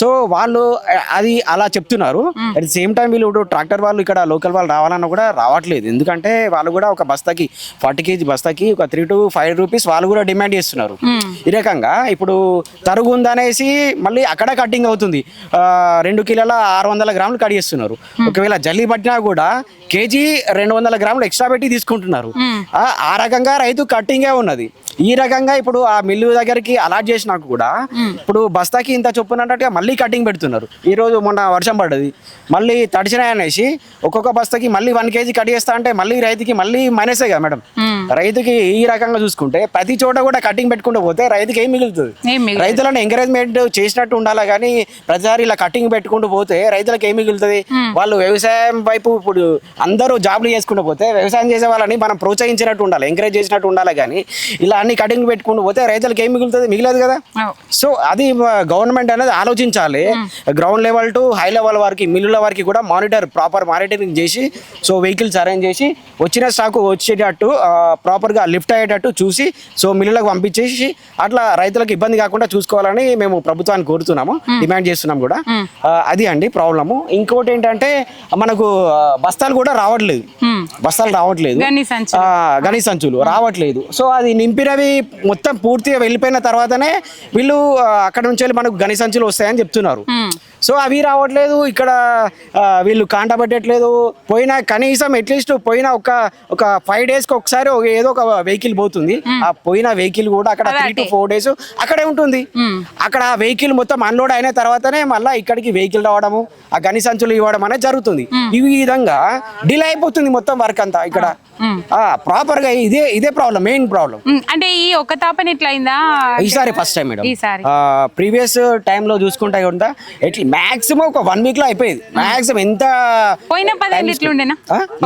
సో వాళ్ళు అది అలా చెప్తున్నారు. అట్ ది సేమ్ టైం వీళ్ళు ట్రాక్టర్ వాళ్ళు ఇక్కడ లోకల్ వాళ్ళు రావాలన్నా కూడా రావట్లేదు. ఎందుకంటే వాళ్ళు కూడా ఒక బస్తాకి 40 kg బస్తాకి ఒక 3 to 5 రూపీస్ వాళ్ళు కూడా డిమాండ్ చేస్తున్నారు. ఈ రకంగా ఇప్పుడు తరుగు ఉందనేసి మళ్ళీ అక్కడ కట్టింగ్ అవుతుంది. 2 కిలోల 600 గ్రాములు కట్ చేస్తున్నారు. ఒకవేళ జల్లి పట్టినా కూడా కేజీ 200 గ్రాములు ఎక్స్ట్రా పెట్టి తీసుకుంటున్నారు. ఆ రకంగా రైతు కట్టింగే ఉన్నది. ఈ రకంగా ఇప్పుడు ఆ మిల్లు దగ్గరికి అలాట్ చేసినా కూడా ఇప్పుడు బస్తాకి ఇంత చొప్పున అన్నట్టుగా మళ్ళీ కటింగ్ పెడుతున్నారు. ఈ రోజు మొన్న వర్షం పడ్డది, మళ్ళీ తడిచినాయి అనేసి ఒక్కొక్క బస్తాకి మళ్ళీ 1 kg కట్ చేస్తా అంటే మళ్ళీ రైతుకి మళ్ళీ మైనసే కదా మేడం. రైతుకి ఈ రకంగా చూసుకుంటే ప్రతి చోట కూడా కటింగ్ పెట్టుకుంటూ పోతే రైతుకి ఏం మిగులుతుంది? రైతులను ఎంకరేజ్మెంట్ చేసినట్టు ఉండాలి, కానీ ప్రతిసారి ఇలా కటింగ్ పెట్టుకుంటూ పోతే రైతులకు ఏం మిగులుతుంది? వాళ్ళు వ్యవసాయం వైపు ఇప్పుడు అందరూ జాబ్లు చేసుకుంటూ పోతే వ్యవసాయం చేసే వాళ్ళని మనం ప్రోత్సహించినట్టు ఉండాలి, ఎంకరేజ్ చేసినట్టు ఉండాలి. కానీ ఇలా అన్ని కటింగ్ పెట్టుకుంటూ పోతే రైతులకు ఏం మిగులుతుంది? మిగిలేదు కదా. సో అది గవర్నమెంట్ అనేది ఆలోచించాలి. Ground level to high level వరకు మిల్లుల వరకు కూడా ప్రాపర్ మానిటరింగ్ చేసి, సో వెహికల్స్ అరేంజ్ చేసి వచ్చిన స్టాక్ వచ్చేటట్టు ప్రాపర్గా లిఫ్ట్ అయ్యేటట్టు చూసి, సో మిల్లులకు పంపించేసి అట్లా రైతులకు ఇబ్బంది కాకుండా చూసుకోవాలని మేము ప్రభుత్వాన్ని కోరుతున్నాము, డిమాండ్ చేస్తున్నాం కూడా. అది అండి ప్రాబ్లము. ఇంకోటి ఏంటంటే మనకు బస్తాలు కూడా రావట్లేదు, గణి సంచులు రావట్లేదు. సో అది నింపినవి మొత్తం పూర్తిగా వెళ్ళిపోయిన తర్వాతనే వీళ్ళు అక్కడ నుంచి వెళ్ళి మనకు గణి సంచులు వస్తాయని చెప్తున్నారు. సో అవి రావట్లేదు, ఇక్కడ వీళ్ళు కాంట పెట్టట్లేదు. పోయినా కనీసం అట్లీస్ట్ పోయిన ఒక 5 days ఒకసారి ఏదో ఒక వెహికల్ పోతుంది. ఆ పోయిన వెహికల్ కూడా అక్కడ 3 to 4 days అక్కడే ఉంటుంది. అక్కడ వెహికల్ మొత్తం అన్లోడ్ అయిన తర్వాతనే మళ్ళీ ఇక్కడికి వెహికల్ రావడము, ఆ గని సంచులు ఇవ్వడం అనేది జరుగుతుంది. ఈ విధంగా డిలే అయిపోతుంది మొత్తం వర్క్ అంతా ఇక్కడ. ప్రాపర్ గా ఇదే ప్రాబ్లం, మెయిన్ ప్రాబ్లం. అంటే ఈ ఒక తాపని ఇట్లా అయిందా? ఈసారి first time madam. Previous time లో చూసుకుంటే ఉంటా మాక్సిమం ఒక 1 week లో అయిపోయింది. మాక్సిమం ఎంత పోయిన 10 ఇట్లుండేనా?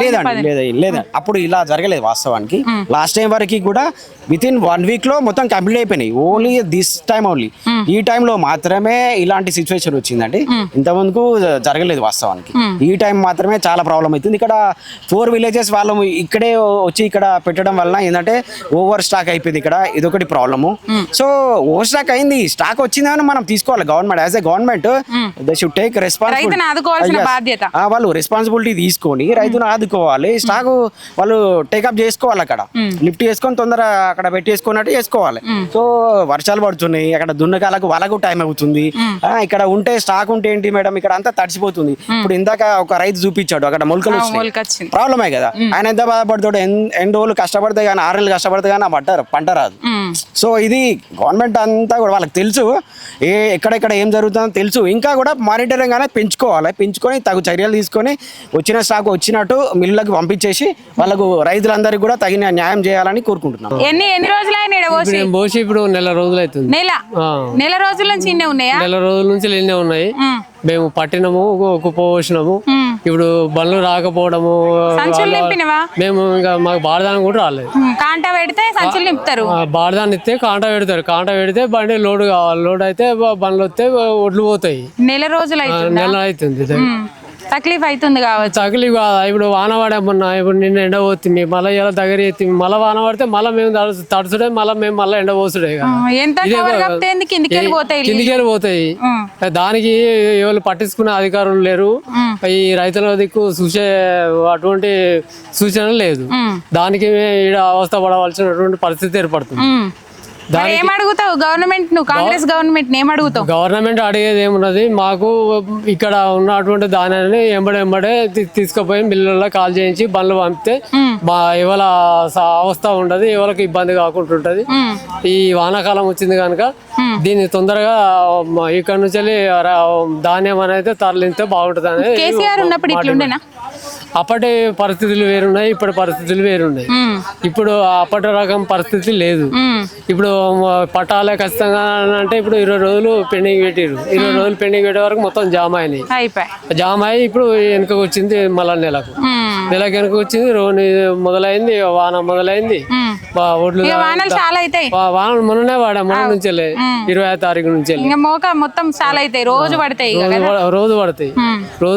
లేదండి అప్పుడు ఇలా జరగలేదు వాస్తవానికి. లాస్ట్ టైం వరకు కూడా వితిన్ 1 week లో మొత్తం కంప్లీట్ అయిపోయినాయి. ఓన్లీ దిస్ టైం ఓన్లీ ఈ టైంలో మాత్రమే ఇలాంటి సిచ్యువేషన్ వచ్చిందండి. ఇంతకుముందుకు జరగలేదు వాస్తవానికి. ఈ టైం మాత్రమే చాలా ప్రాబ్లం అవుతుంది. ఇక్కడ 4 villages వాళ్ళు ఇక్కడే వచ్చి ఇక్కడ పెట్టడం వలన ఏంటంటే ఓవర్ స్టాక్ అయిపోయింది ఇక్కడ. ఇదొకటి ప్రాబ్లము. సో ఓవర్ స్టాక్ అయింది, స్టాక్ వచ్చిందని మనం తీసుకోవాలి. Government as a government they should take responsibility. వాళ్ళు రెస్పాన్సిబిలిటీ తీసుకొని రైతును ఆదుకోవాలి. స్టాక్ వాళ్ళు టేకప్ చేసుకోవాలి, అక్కడ లిఫ్ట్ చేసుకొని తొందర అక్కడ పెట్టేసుకున్నట్టు చేసుకోవాలి. సో వర్షాలు పడుతున్నాయి, అక్కడ దున్నకాలకు వాళ్ళకు టైం అవుతుంది. ఇక్కడ ఉంటే స్టాక్ ఉంటే ఏంటి మేడం, ఇక్కడ అంతా తడిసిపోతుంది. ఇప్పుడు ఇందాక ఒక రైతు చూపించాడు అక్కడ మొలకలు ప్రాబ్లమే కదా. ఆయన ఎంత బాధపడతాడు, ఎన్ని రోజులు కష్టపడితే కానీ 6 నెలలు కష్టపడితే కానీ పంట రాదు. సో ఇది గవర్నమెంట్ అంతా కూడా వాళ్ళకి తెలుసు ఎక్కడెక్కడ ఏం జరుగుతుందో తెలుసు. ఇంకా కూడా మానిటరింగ్ అనేది పెంచుకొని తగు చర్యలు తీసుకొని వచ్చిన స్టాక్ వచ్చినట్టు మిల్లులకు పంపించేసి వాళ్ళకు రైతులందరికీ కూడా తగిన న్యాయం చేయాలని కోరుకుంటున్నాం. ఎన్ని రోజులు ఇప్పుడు నెల రోజులు అవుతుంది. నెల రోజుల నుంచి నెల రోజుల నుంచి నిన్నే ఉన్నాయి. మేము పట్టినము పోసినాము. ఇప్పుడు బండ్లు రాకపోవడము, మేము ఇంకా మాకు బాడదానం కూడా రాలేదు. కాంటా పెడితే సంచులు నింపుతారు, బాడదాన్ని ఇస్తే కాంటా పెడతారు. కాంటా పెడితే బండి లోడ్ కావాలి, లోడ్ అయితే బండ్లు వస్తే ఒడ్లు పోతాయి. నెల రోజులు అవుతుంది. తక్లీఫ్ అవుతుంది కావచ్చు. తక్లీఫ్ కాదా, ఇప్పుడు వాన పడేమన్నా, ఇప్పుడు నిన్న ఎండ పోతుంది, మళ్ళీ ఇలా దగ్గర ఎత్తి మళ్ళీ వాన పడితే మళ్ళీ మేము తడుచుడే, మళ్ళీ ఎండ పోసుడే కిందికి పోతాయి. దానికి ఎవరు పట్టించుకునే అధికారులు లేరు, ఈ రైతుల దిక్కు చూసే అటువంటి సూచన లేదు. దానికి ఈడ అవస్థ పడవలసినటువంటి పరిస్థితి ఏర్పడుతుంది. ఏమడుగుతావు గవర్నమెంట్? నువ్వు కాంగ్రెస్ గవర్నమెంట్ ఏమడుగుతావు? గవర్నమెంట్ అడిగేది ఏమున్నది, మాకు ఇక్కడ ఉన్నటువంటి దానిని ఎంబడే తీసుకుపోయి మిల్లుల్లో కాల్ చేయించి బండ్లు పంపితే ఎవరి అవస్థ ఉండదు, ఎవరికి ఇబ్బంది కాకుండా ఉంటది. ఈ వానాకాలం వచ్చింది కనుక దీన్ని తొందరగా ఇక్కడ నుంచి ధాన్యం అనేది తరలిస్తే బాగుంటది అనేది. కేసీఆర్ ఉన్నప్పుడు ఇట్లుండేనా? అప్పటి పరిస్థితులు వేరున్నాయి, ఇప్పటి పరిస్థితులు వేరున్నాయి. ఇప్పుడు అప్పటి రకం పరిస్థితి లేదు. ఇప్పుడు పట్టాలే ఖచ్చితంగా అంటే ఇప్పుడు 20 రోజులు పెండింగ్ పెట్టారు. 20 రోజులు పెండింగ్ పెట్టే వరకు మొత్తం జామ్ అయినాయి. జామ్ అయ్యి ఇప్పుడు వెనుకకు వచ్చింది, మళ్ళా నెలకు వెనుక వచ్చింది. మొదలైంది వాన మొదలైంది. ఒడ్లు వానలు మొన్ననే మొన్న నుంచి 25వ తారీఖు నుంచి మొత్తం చాలా అవుతాయి, రోజు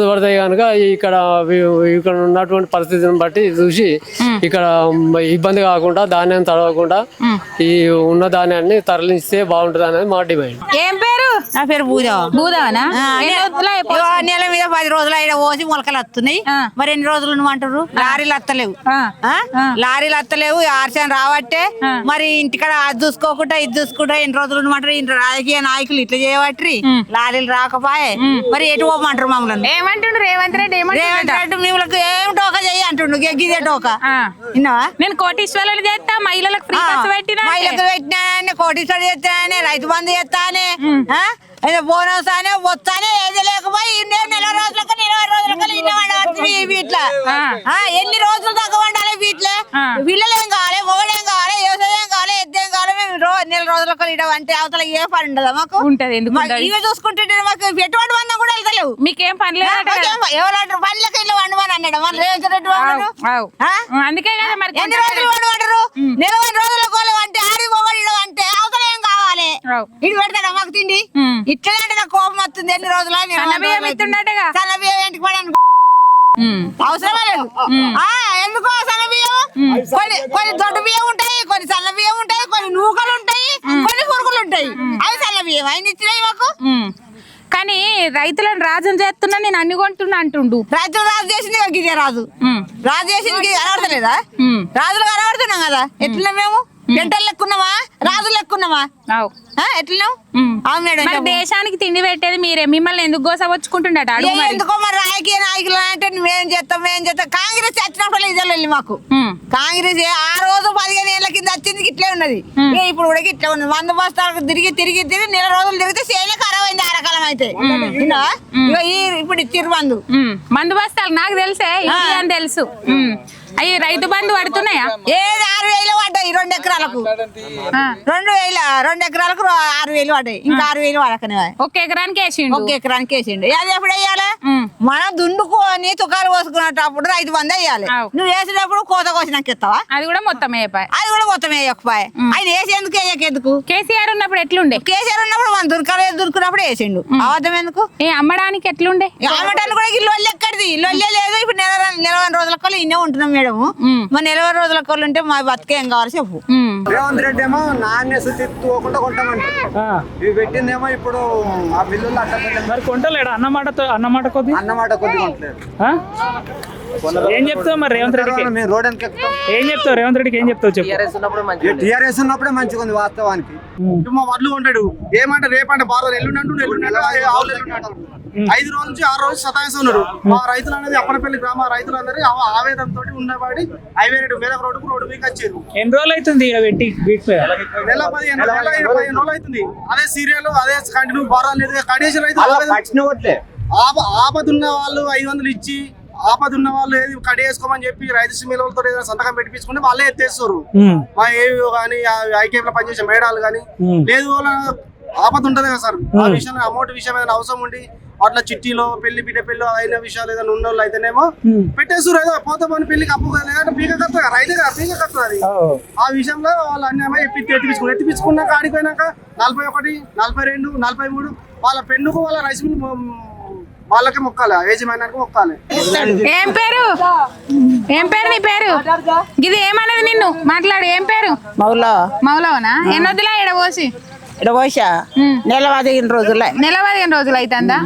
పడతాయి కనుక ఇక్కడ ఉన్నటువంటి పరిస్థితిని బట్టి చూసి ఇక్కడ ఇబ్బంది కాకుండా ధాన్యం తడవకుండా ఈ ఉన్న ధాన్యాన్ని తరలిస్తే బాగుంటుంది అనేది మా డిమాండ్. ఏం పేరు? నా పేరు భూదావనా? నెల మీద 10 రోజులు అయినా పోసి మొలకలు వస్తున్నాయి. మరి ఎన్ని రోజులు నువ్వు అంటారు? లారీలు వస్తలేవు, ఆర్చన రావట్టే. మరి ఇంటికాడ అది చూసుకోకుండా ఇది చూసుకుంటా ఎన్ని రోజులు ఉండమంటారు? రాజకీయ నాయకులు ఇట్లా చేయబట్టి లారీలు రాకపోయే మరి ఎటు పోమంటారు మమ్మల్ని? ఏమంటుండ్రు రేవంత్ రెడ్డి? మిమ్మల్ని ఏం టోకా చెయ్యి అంటుండు, గెగ్గిదే టోకా. విన్నావా? నేను కోటీశ్వరులు చేస్తా, మహిళలకు ఫ్రీ బస్సు పెట్టినా, కోటీశ్వరుడు చేస్తానే, రైతు బంధు చేస్తానే, బోనస్ అనే వస్తానే, ఏది లేకపోయి నెల రోజులకు 20 రోజులకు వీటిలో ఎన్ని రోజులు దాకా వండాలి? వీటిలో పిల్లలేం కావాలి, మొగడేం కావాలి, వ్యవసాయం కావాలి, ఎద్దేం కావాలి. మేము నెల రోజులకు అంటే అవతల ఏ పని ఉండదా మాకు? ఉంటది. ఇవే చూసుకుంటుంటే మాకు పెట్టుబడి వంద కూడా వెళ్తలేవు. మీకేం పని లేదు? ఎవరు పనులకు వెళ్ళి వండమని అన్నాడు మన రేవంత్ రెడ్డి. అందుకే కదా మరి ఎన్ని రోజులు వండమంటారు? 20 రోజులకు అంటే ఆడి మొగడు అంటే అవతల ఏం కావాలి? ఇటు పెడతాడా మాకు తిండి? ఇట్లా అంటే నాకు కోపం వస్తుంది. ఎన్ని రోజులు సన్నబియ్యం ఇంటికి పడాను అవసరమా లేదు. ఎందుకో సన్నబియ్యం కొన్ని దొడ్డు బియ్యం ఉంటాయి, కొన్ని సన్న బియ్యం ఉంటాయి, కొన్ని నూకలు ఉంటాయి, కొన్ని పురుగులు ఉంటాయి. అవి సన్న బియ్యం అవి ఇచ్చినాయి మాకు. కానీ రైతులను రాజం చేస్తున్నా, నేను అన్ని కొంటున్నా అంటుండు. రైతులు రాజు చేసింది ఇదే రాజు చేసింది కనబడతలేదా? రాజులు కనబడుతున్నాం కదా. ఎట్లా మేము గంటలు లెక్కున్నామా, రాజులు లెక్కున్నామా? ఎట్లా దేశానికి తిండి పెట్టేది మీరే, మిమ్మల్ని ఎందుకు గోసవచ్చుకుంటుండట? ఎందుకో మరి రాజకీయ నాయకులు అంటే మేం చేస్తాం. కాంగ్రెస్ వచ్చినప్పుడు ఇదే వెళ్ళి మాకు కాంగ్రెస్ ఆ రోజు 15 ఏళ్ల కింద వచ్చింది ఇట్లే ఉన్నది, ఇప్పుడు కూడా ఇట్లా ఉన్నది. 100 బస్తాలకు తిరిగి నెల రోజులు తిరిగితే సేనే ఖరాబ్ అయింది. ఆరకాలం అయితే ఇప్పుడు ఇచ్చిర్రు మందు బస్తాలు. నాకు తెలిసే అని తెలుసు. అయ్యి రైతు బంధు పడుతున్నాయా? ఏది 6,000 పడ్డాయి 2 ఎకరాలకు. 2 ఎకరాలకు 6,000 పడ్డాయి. ఇంకా 6,000 పడకనే. ఒక ఎకరానికి వేసిండు. అది ఎప్పుడు వేయాలి? మనం దున్నుకొని తుకాలు పోసుకునేటప్పుడు రైతు బంద్ వేయాలి. నువ్వు వేసేటప్పుడు కోత కోసినాక ఇస్తావా? అది కూడా మొత్తం వేయపాయి. అది కూడా మొత్తం వేయకపోయి. ఆయన వేసేందుకు వేయకెందుకు? కేసీఆర్ ఉన్నప్పుడు ఎట్లుండే? కేసీఆర్ ఉన్నప్పుడు మనం దుర్కున్నప్పుడు వేసిండు. అబద్ధం ఎందుకు? అమ్మడానికి ఎట్లుండే? అమ్మడానికి కూడా ఇల్లు ఎక్కడిది? ఇల్లు లేదు. ఇప్పుడు నెలవని రోజుల కోళ్ళు ఇన్నే ఉంటున్నాం మేడం. మా నెలవని రోజుల కోళ్ళు ఉంటే మా బతికే ఏం కావాలి చెప్పు. రేవంత్ రెడ్డి ఏమో నాణ్యత తిట్టుకోకుండా కొంటామంట. ఇవి పెట్టిందేమో ఇప్పుడు ఆ బిల్లులు అట్లా మరి కొంటలేడు అన్నమాట కొద్ది కొంటలేదు. ఏం చెప్తావు మరి రేవంత్ రెడ్డికి? మేము రోడ్ వెనక ఎక్కుతాం. ఏం చెప్తావు రేవంత్ రెడ్డికి? ఏం చెప్తావు చెప్పు. టీఆర్ఎస్ ఉన్నప్పుడే మంచిగా ఉంది వాస్తవానికి. మా వడ్లు కొంటాడు ఏమంటే రేపంటే బాగా ఎల్లుండి 5 రోజుల నుంచి 6 రోజులు సతాయిస్తూ ఉన్నారు. మా రైతులు అనేది అప్పనపల్లి గ్రామ రైతులు అందరూ ఆవేదనతో ఉండబడి హైవే రోడ్డు మీకు వచ్చారు. ఎన్ని రోజులు అవుతుంది పెట్టి? నెల 15 రోజులు అవుతుంది. అదే సీరియల్ అదే కంటిన్యూ బారాలు లేదు. కడియేసిన రైతులు ఆపదున్న వాళ్ళు 500 ఇచ్చి ఆపదున్న వాళ్ళు ఏది కడియేసుకోమని చెప్పి రైతు సిమిలతో ఏదైనా సంతకం పెట్టించుకుంటే వాళ్ళే ఎత్తేస్తారు. మా ఏవో కానీ ఐకేపీలో పనిచేసే మేడాలు కానీ లేదు ఆపద ఉంటది కదా సార్. ఆ విషయం అమౌంట్ విషయం ఏదైనా అవసరం ఉండి అట్లా చిట్టీలో పెళ్లి బిడ్డ పెళ్లి అయిన విషయాలు ఏదైనా ఉన్న వాళ్ళు అయితేనేమో పెట్టేస్తారు. ఏదో పోతే పని పెళ్లికి అప్పు లేదంటే పీక కట్టదు రైతు కదా పీక కట్టదు. అది ఆ విషయంలో వాళ్ళు అన్యాయం ఎత్తిపించుకున్నాక ఆడిపోయినాక 41, 42, 43 వాళ్ళ పెన్నుకు వాళ్ళ రైస్ మిల్ వాళ్ళకే మొక్కాలి. యజమానికి మొక్కాలి. ఏం పేరు నీ పేరు? ఇది ఏమన్నది నిన్ను? మాట్లాడు. ఏం పేరు? మౌలవనా? ఎన్నొద్దులా ఎడబోసి? నెల 15 రోజులే. నెల 15 రోజులు అవుతుందా?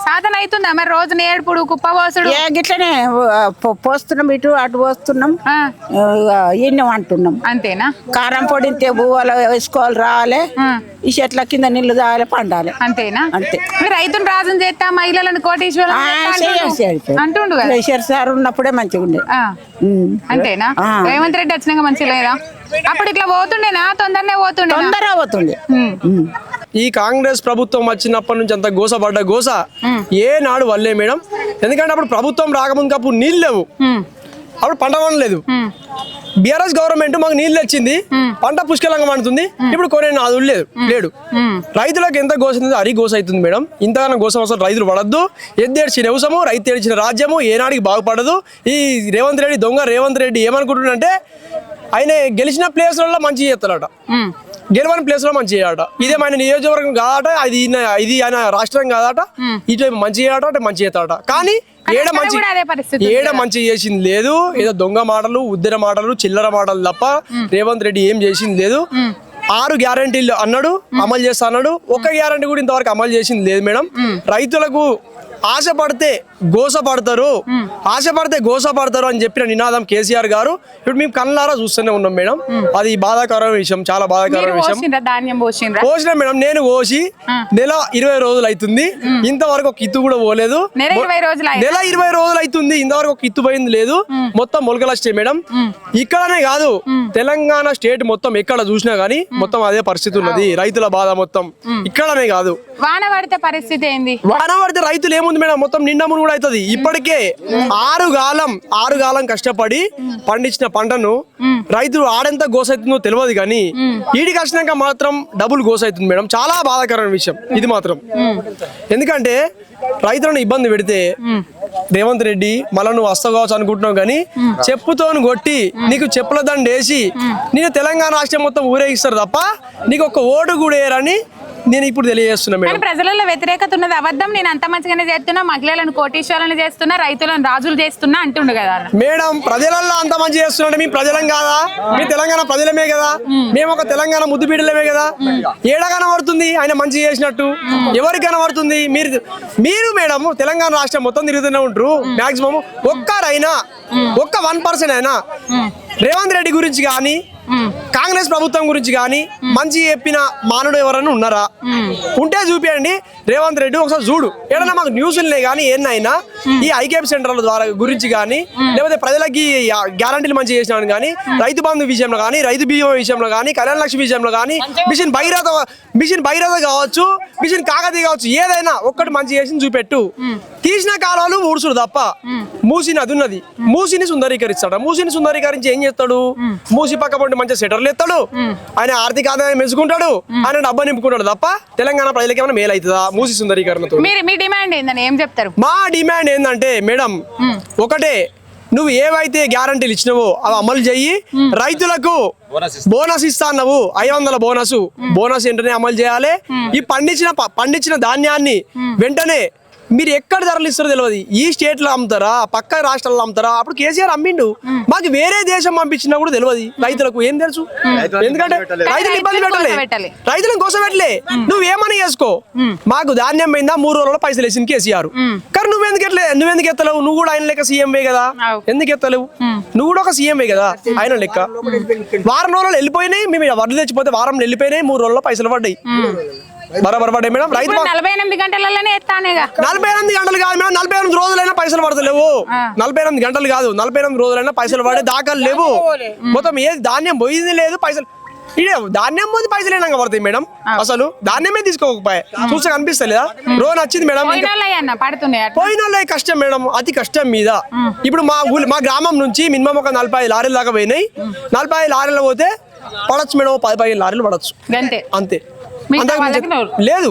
సాధన అవుతుందా మరి? రోజు నేర్పుడు కుప్ప పోసుడు గిట్లనే పోస్తున్నాం. ఇటు అటు పోస్తున్నాం. ఇన్నం అంటున్నాం. అంతేనా? కారం పొడి బువ్వలు వేసుకోవాలి, రావాలి. ఈ చెట్ల కింద నీళ్లు తాగాలి, పండాలి. అంతేనా? అంతే. రైతును రాజుని చేస్తా మహిళలను కోటీశ్వరం అంటుండు కదా. కేసీఆర్ సార్ ఉన్నప్పుడే మంచిగా ఉండే. అంతేనా? రేవంత్ రెడ్డి వచ్చినాక మంచిగా లేదా? అప్పుడు ఇట్లా పోతుండేనా? తొందరగా పోతుండే. ఈ కాంగ్రెస్ ప్రభుత్వం వచ్చినప్పటి నుంచి అంత గోసపడ్డ గోస ఏనాడు వల్లే మేడం. ఎందుకంటే అప్పుడు ప్రభుత్వం రాకముందుకు అప్పుడు నీళ్ళు లేవు, అప్పుడు పంట పండలేదు. బీఆర్ఎస్ గవర్నమెంట్ మాకు నీళ్ళు వచ్చింది, పంట పుష్కలంగా పండుతుంది. ఇప్పుడు కొనే నాదుడు లేడు. రైతులకు ఎంత గోస అవుతుంది? అరి గోస అవుతుంది మేడం. ఇంతగానో గోసం అసలు రైతులు పడద్దు. ఎద్దేడ్చిన వ్యవసాయము, రైతు ఏడ్చిన రాజ్యము ఏనాడికి బాగుపడదు. ఈ రేవంత్ రెడ్డి దొంగ రేవంత్ రెడ్డి ఏమనుకుంటున్నాడంటే ఆయన గెలిచిన ప్లేస్లలో మంచి చేస్తాడట, గెలవని ప్లేస్ లో మంచి చేయట. ఇదే ఆయన నియోజకవర్గం కాదట, ఇది ఆయన రాష్ట్రం కాదట. ఇటు మంచి చేయట, మంచి చేస్తాడట. కానీ ఏడ మంచి చేసింది లేదు. ఏదో దొంగ మాటలు, ఉద్దర మాటలు, చిల్లర మాటలు తప్ప రేవంత్ రెడ్డి ఏం చేసింది లేదు. 6 గ్యారంటీలు అన్నాడు, అమలు చేస్తా అన్నాడు. ఒక్క గ్యారంటీ కూడా ఇంతవరకు అమలు చేసింది లేదు మేడం. రైతులకు ఆశపడితే గోసపడతారు, ఆశపడితే గోసపడతారు అని చెప్పిన నినాదం కేసీఆర్ గారు ఇప్పుడు మేము కళ్ళారా చూస్తూనే ఉన్నాం మేడం. అది బాధాకరమైన విషయం, చాలా బాధాకరమైన విషయం. పోసిన మేడం, నేను పోసి నెల 20 రోజులు అవుతుంది, ఇంతవరకు ఒక ఇత్తు కూడా పోలేదు. నెల 20 రోజులు అవుతుంది, ఇంతవరకు ఒక ఇత్తు పోయింది లేదు. మొత్తం మొలకలు వచ్చాయి మేడం. ఇక్కడనే కాదు, తెలంగాణ స్టేట్ మొత్తం ఎక్కడ చూసినా గానీ మొత్తం అదే పరిస్థితి ఉన్నది. రైతుల బాధ మొత్తం ఇక్కడనే కాదు. వాన పడితే పరిస్థితి ఏంది? వాన పడితే రైతులు ఏముంది మేడం, మొత్తం నిండమును కూడా అవుతుంది. ఇప్పటికే 6 గాలం కష్టపడి పండించిన పంటను రైతులు ఆడెంత గోస అవుతుందో తెలియదు, కానీ ఈడికి వచ్చినాక మాత్రం డబుల్ గోస అవుతుంది మేడం. చాలా బాధాకరమైన విషయం ఇది మాత్రం. ఎందుకంటే రైతులను ఇబ్బంది పెడితే రేవంత్ రెడ్డి మళ్ళీ నువ్వు వస్తావు కావచ్చు అనుకుంటున్నావు, కానీ చెప్పుతోని కొట్టి నీకు చెప్పుల దండేసి నేను తెలంగాణ రాష్ట్రం మొత్తం ఊరేగిస్తారు తప్ప నీకు ఒక ఓటు కూడా వేయరని నేను ఇప్పుడు తెలియజేస్తున్నా మేడం. ప్రజలలో వ్యతిరేకత ఉన్నది అబద్ధం. నేను అంత మంచిగానే చేస్తున్నా, మహిళలను కోటీశ్వరాలను చేస్తున్నా, రైతులను రాజులు చేస్తున్నా అంటుండు కదా మేడం. ప్రజలలో అంత మంచి చేస్తున్నా, మీ ప్రజలం కాదా? మీ తెలంగాణ ప్రజలమే కదా, మేము ఒక తెలంగాణ ముద్దు బిడ్డలమే కదా. ఏడ కనబడుతుంది ఆయన మంచి చేసినట్టు? ఎవరికి కనబడుతుంది? మీరు మేడం తెలంగాణ రాష్ట్రం మొత్తం తిరుగుతూనే ఉంటారు. మాక్సిమం ఒక్కరైనా, ఒక్క 1% అయినా రేవంత్ రెడ్డి గురించి కానీ కాంగ్రెస్ ప్రభుత్వం గురించి కానీ మంచి చెప్పిన మానవుడు ఎవరైనా ఉన్నారా? ఉంటే చూపియండి. రేవంత్ రెడ్డి ఒకసారి చూడు, ఏదైనా మాకు న్యూస్లే కానీ ఏమైనా ఈ ఐకేపీ సెంటర్ల ద్వారా గురించి కానీ, లేకపోతే ప్రజలకి గ్యారంటీలు మంచి చేసినాను కానీ, రైతు బంధు విషయంలో కానీ, రైతు బీమా విషయంలో కానీ, కళ్యాణ లక్ష్మి విషయంలో కానీ, మిషన్ భగీరథ కావచ్చు, మిషన్ కాకతీయ కావచ్చు, ఏదైనా ఒక్కటి మంచి చేసి చూపెట్టు. తీసిన కాలాలు ఊడ్చుడు తప్ప మూసి నది ఉన్నది, మూసిని సుందరీకరిస్తాడు. మూసిని సుందరీకరించి ఏం చేస్తాడు? మూసి పక్క పండి మంచిగా సెటర్ ధరలు ఎత్తాడు, ఆయన ఆర్థిక ఆదాయం పెంచుకుంటాడు, ఆయన డబ్బా నింపుకుంటాడు తప్ప తెలంగాణ ప్రజలకి ఏమైనా మేలు అవుతుందా మూసి సుందరీకరణతో? మీ డిమాండ్ ఏందని ఏం చెప్తారు? మా డిమాండ్ ఏంటంటే మేడం ఒకటే, నువ్వు ఏవైతే గ్యారంటీలు ఇచ్చినావో అవి అమలు చెయ్యి. రైతులకు బోనస్ ఇస్తా అన్నావు, 500 బోనస్ వెంటనే అమలు చేయాలి. ఈ పండించిన ధాన్యాన్ని వెంటనే మీరు ఎక్కడ ధరలు ఇస్తారో తెలియదు, ఈ స్టేట్ లో అమ్ముతారా పక్క రాష్ట్రాల్లో అమ్ముతారా? అప్పుడు కేసీఆర్ అమ్మిండు, మాకు వేరే దేశం పంపించినా కూడా తెలియదు, రైతులకు ఏం తెలుసు? ఎందుకంటే రైతులు ఇబ్బంది పెట్టలే, రైతులను కోసపెట్టలే. నువ్వేమని చేసుకో, మాకు ధాన్యం పోయిందా 3 రోజుల్లో పైసలు వేసింది కేసీఆర్. కానీ నువ్వెందుకు ఎత్తలేవు? నువ్వు కూడా ఆయన లెక్క సీఎంవే కదా, ఎందుకు ఎత్తలేవు? నువ్వు కూడా ఒక సీఎంవే కదా ఆయన లెక్క. వారం రోజులు వెళ్ళిపోయినాయి, మేము వడ్లు తెచ్చిపోతే వారంలో వెళ్ళిపోయినాయి, 3 రోజుల్లో పైసలు పడ్డాయి. బరాబర్ పడ్డాయి మేడం. రైతు 48 గంటలలోనే ఎత్తానేగా. 48 గంటలు కాదు మేడం, 48 రోజులైనా పైసలు పడతలేవు. 48 గంటలు కాదు, 48 రోజులైనా పైసలు పడే దాఖలు లేవు. మొత్తం ఏది ధాన్యం పోయింది లేదు, పైసలు ఇదే ధాన్యం పోతే పైసలు ఏనాక పడతాయి మేడం. అసలు ధాన్యమే తీసుకోకపోయా చూస్తే కనిపిస్తలేదా? రోజు వచ్చింది మేడం, పోయిన కష్టం మేడం, అతి కష్టం మీద. ఇప్పుడు మా గ్రామం నుంచి మినిమం ఒక 45 లారీలు దాకా పోయినాయి. 45 లారీలు పోతే పడచ్చు మేడం, 10-15 లారీలు పడచ్చు అంతే. లేదు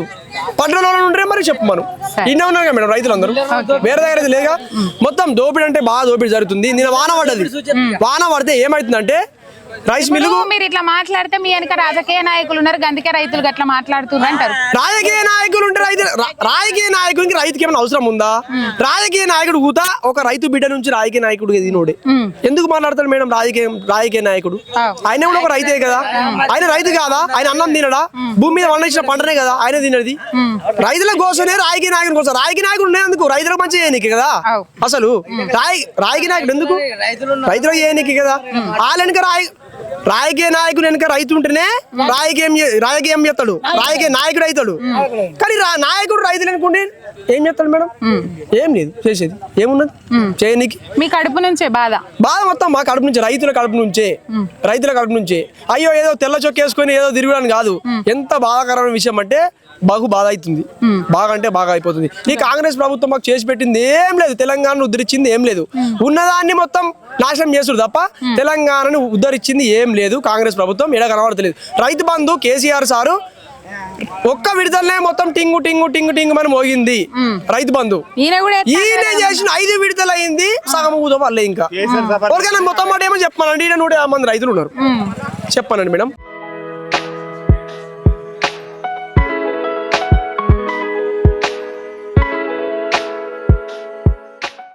పట్టణంలో ఉంటే మరి చెప్పు మనం ఇన్నే ఉన్నారు మేడం రైతులందరూ, వేరే దగ్గర లేక మొత్తం దోపిడీ అంటే బాగా దోపిడీ జరుగుతుంది. నిన్న వాన పడ్డది, వాన పడితే ఏమవుతుందంటే రైస్ మిల్లు మీరు ఇట్లా మాట్లాడితే మీ వెనక రాజకీయ నాయకులు ఉన్నారు, అందుకే రైతులు అట్లా మాట్లాడుతున్నారు అంటారు. రాజకీయ నాయకులు ఉంటే రాజకీయ నాయకుడికి రైతుకి ఏమైనా అవసరం ఉందా? రాజకీయ నాయకుడు కూతా ఒక రైతు బిడ్డ నుంచి రాజకీయ నాయకుడు ఎదినోడే ఎందుకు మాట్లాడతాడు మేడం? రాజకీయ నాయకుడు ఆయన కూడా ఒక రైతే కదా, ఆయన రైతు కాదా? ఆయన అన్నం తినడా? భూమి మీద పండించిన పంటనే కదా ఆయన తినది. రైతుల కోసమే రాజకీయ నాయకుడి కోసం, రాజకీయ నాయకుడు ఉండేందుకు రైతులకు మంచి చేయనీకి కదా. అసలు రాజకీయ నాయకుడు ఎందుకు? రైతులకు చేయనీకి కదా. వాళ్ళెనక రాజకీయ నాయకుడు వెనక రైతు ఉంటేనే రాజకీయం చేస్తాడు, రాజకీయ నాయకుడు అవుతాడు. కానీ నాయకుడు రైతులు అనుకుంటే ఏం చేస్తాడు మేడం? ఏం లేదు చేసేది, ఏమున్నది చేయనీకి? మీ కడుపు నుంచే బాధ మొత్తం మా కడుపు నుంచే, రైతుల కడుపు నుంచే. అయ్యో ఏదో తెల్ల చొక్కేసుకొని ఏదో తిరుగుడానికి కాదు. ఎంత బాధాకరమైన విషయం అంటే బాధ అవుతుంది, బాగా అంటే బాగా అయిపోతుంది. ఈ కాంగ్రెస్ ప్రభుత్వం మాకు చేసి పెట్టింది ఏం లేదు, తెలంగాణను ఉద్ధరించింది ఏం లేదు. ఉన్నదాన్ని మొత్తం నాశనం చేస్తుడు తప్ప తెలంగాణను ఉద్ధరించింది ఏం లేదు కాంగ్రెస్ ప్రభుత్వం, ఎడ కనబడతలేదు. రైతు బంధు కేసీఆర్ సారు ఒక్క విడతలనే మొత్తం టింగు టింగు టింగు టింగు అని మోగింది రైతు బంధు. ఈయన చేసిన 5 విడతలు అయింది, సగం ఊదో వల్లే. ఇంకా మొత్తం మాట ఏమో చెప్పానండి, 150 మంది రైతులు ఉన్నారు చెప్పానండి మేడం.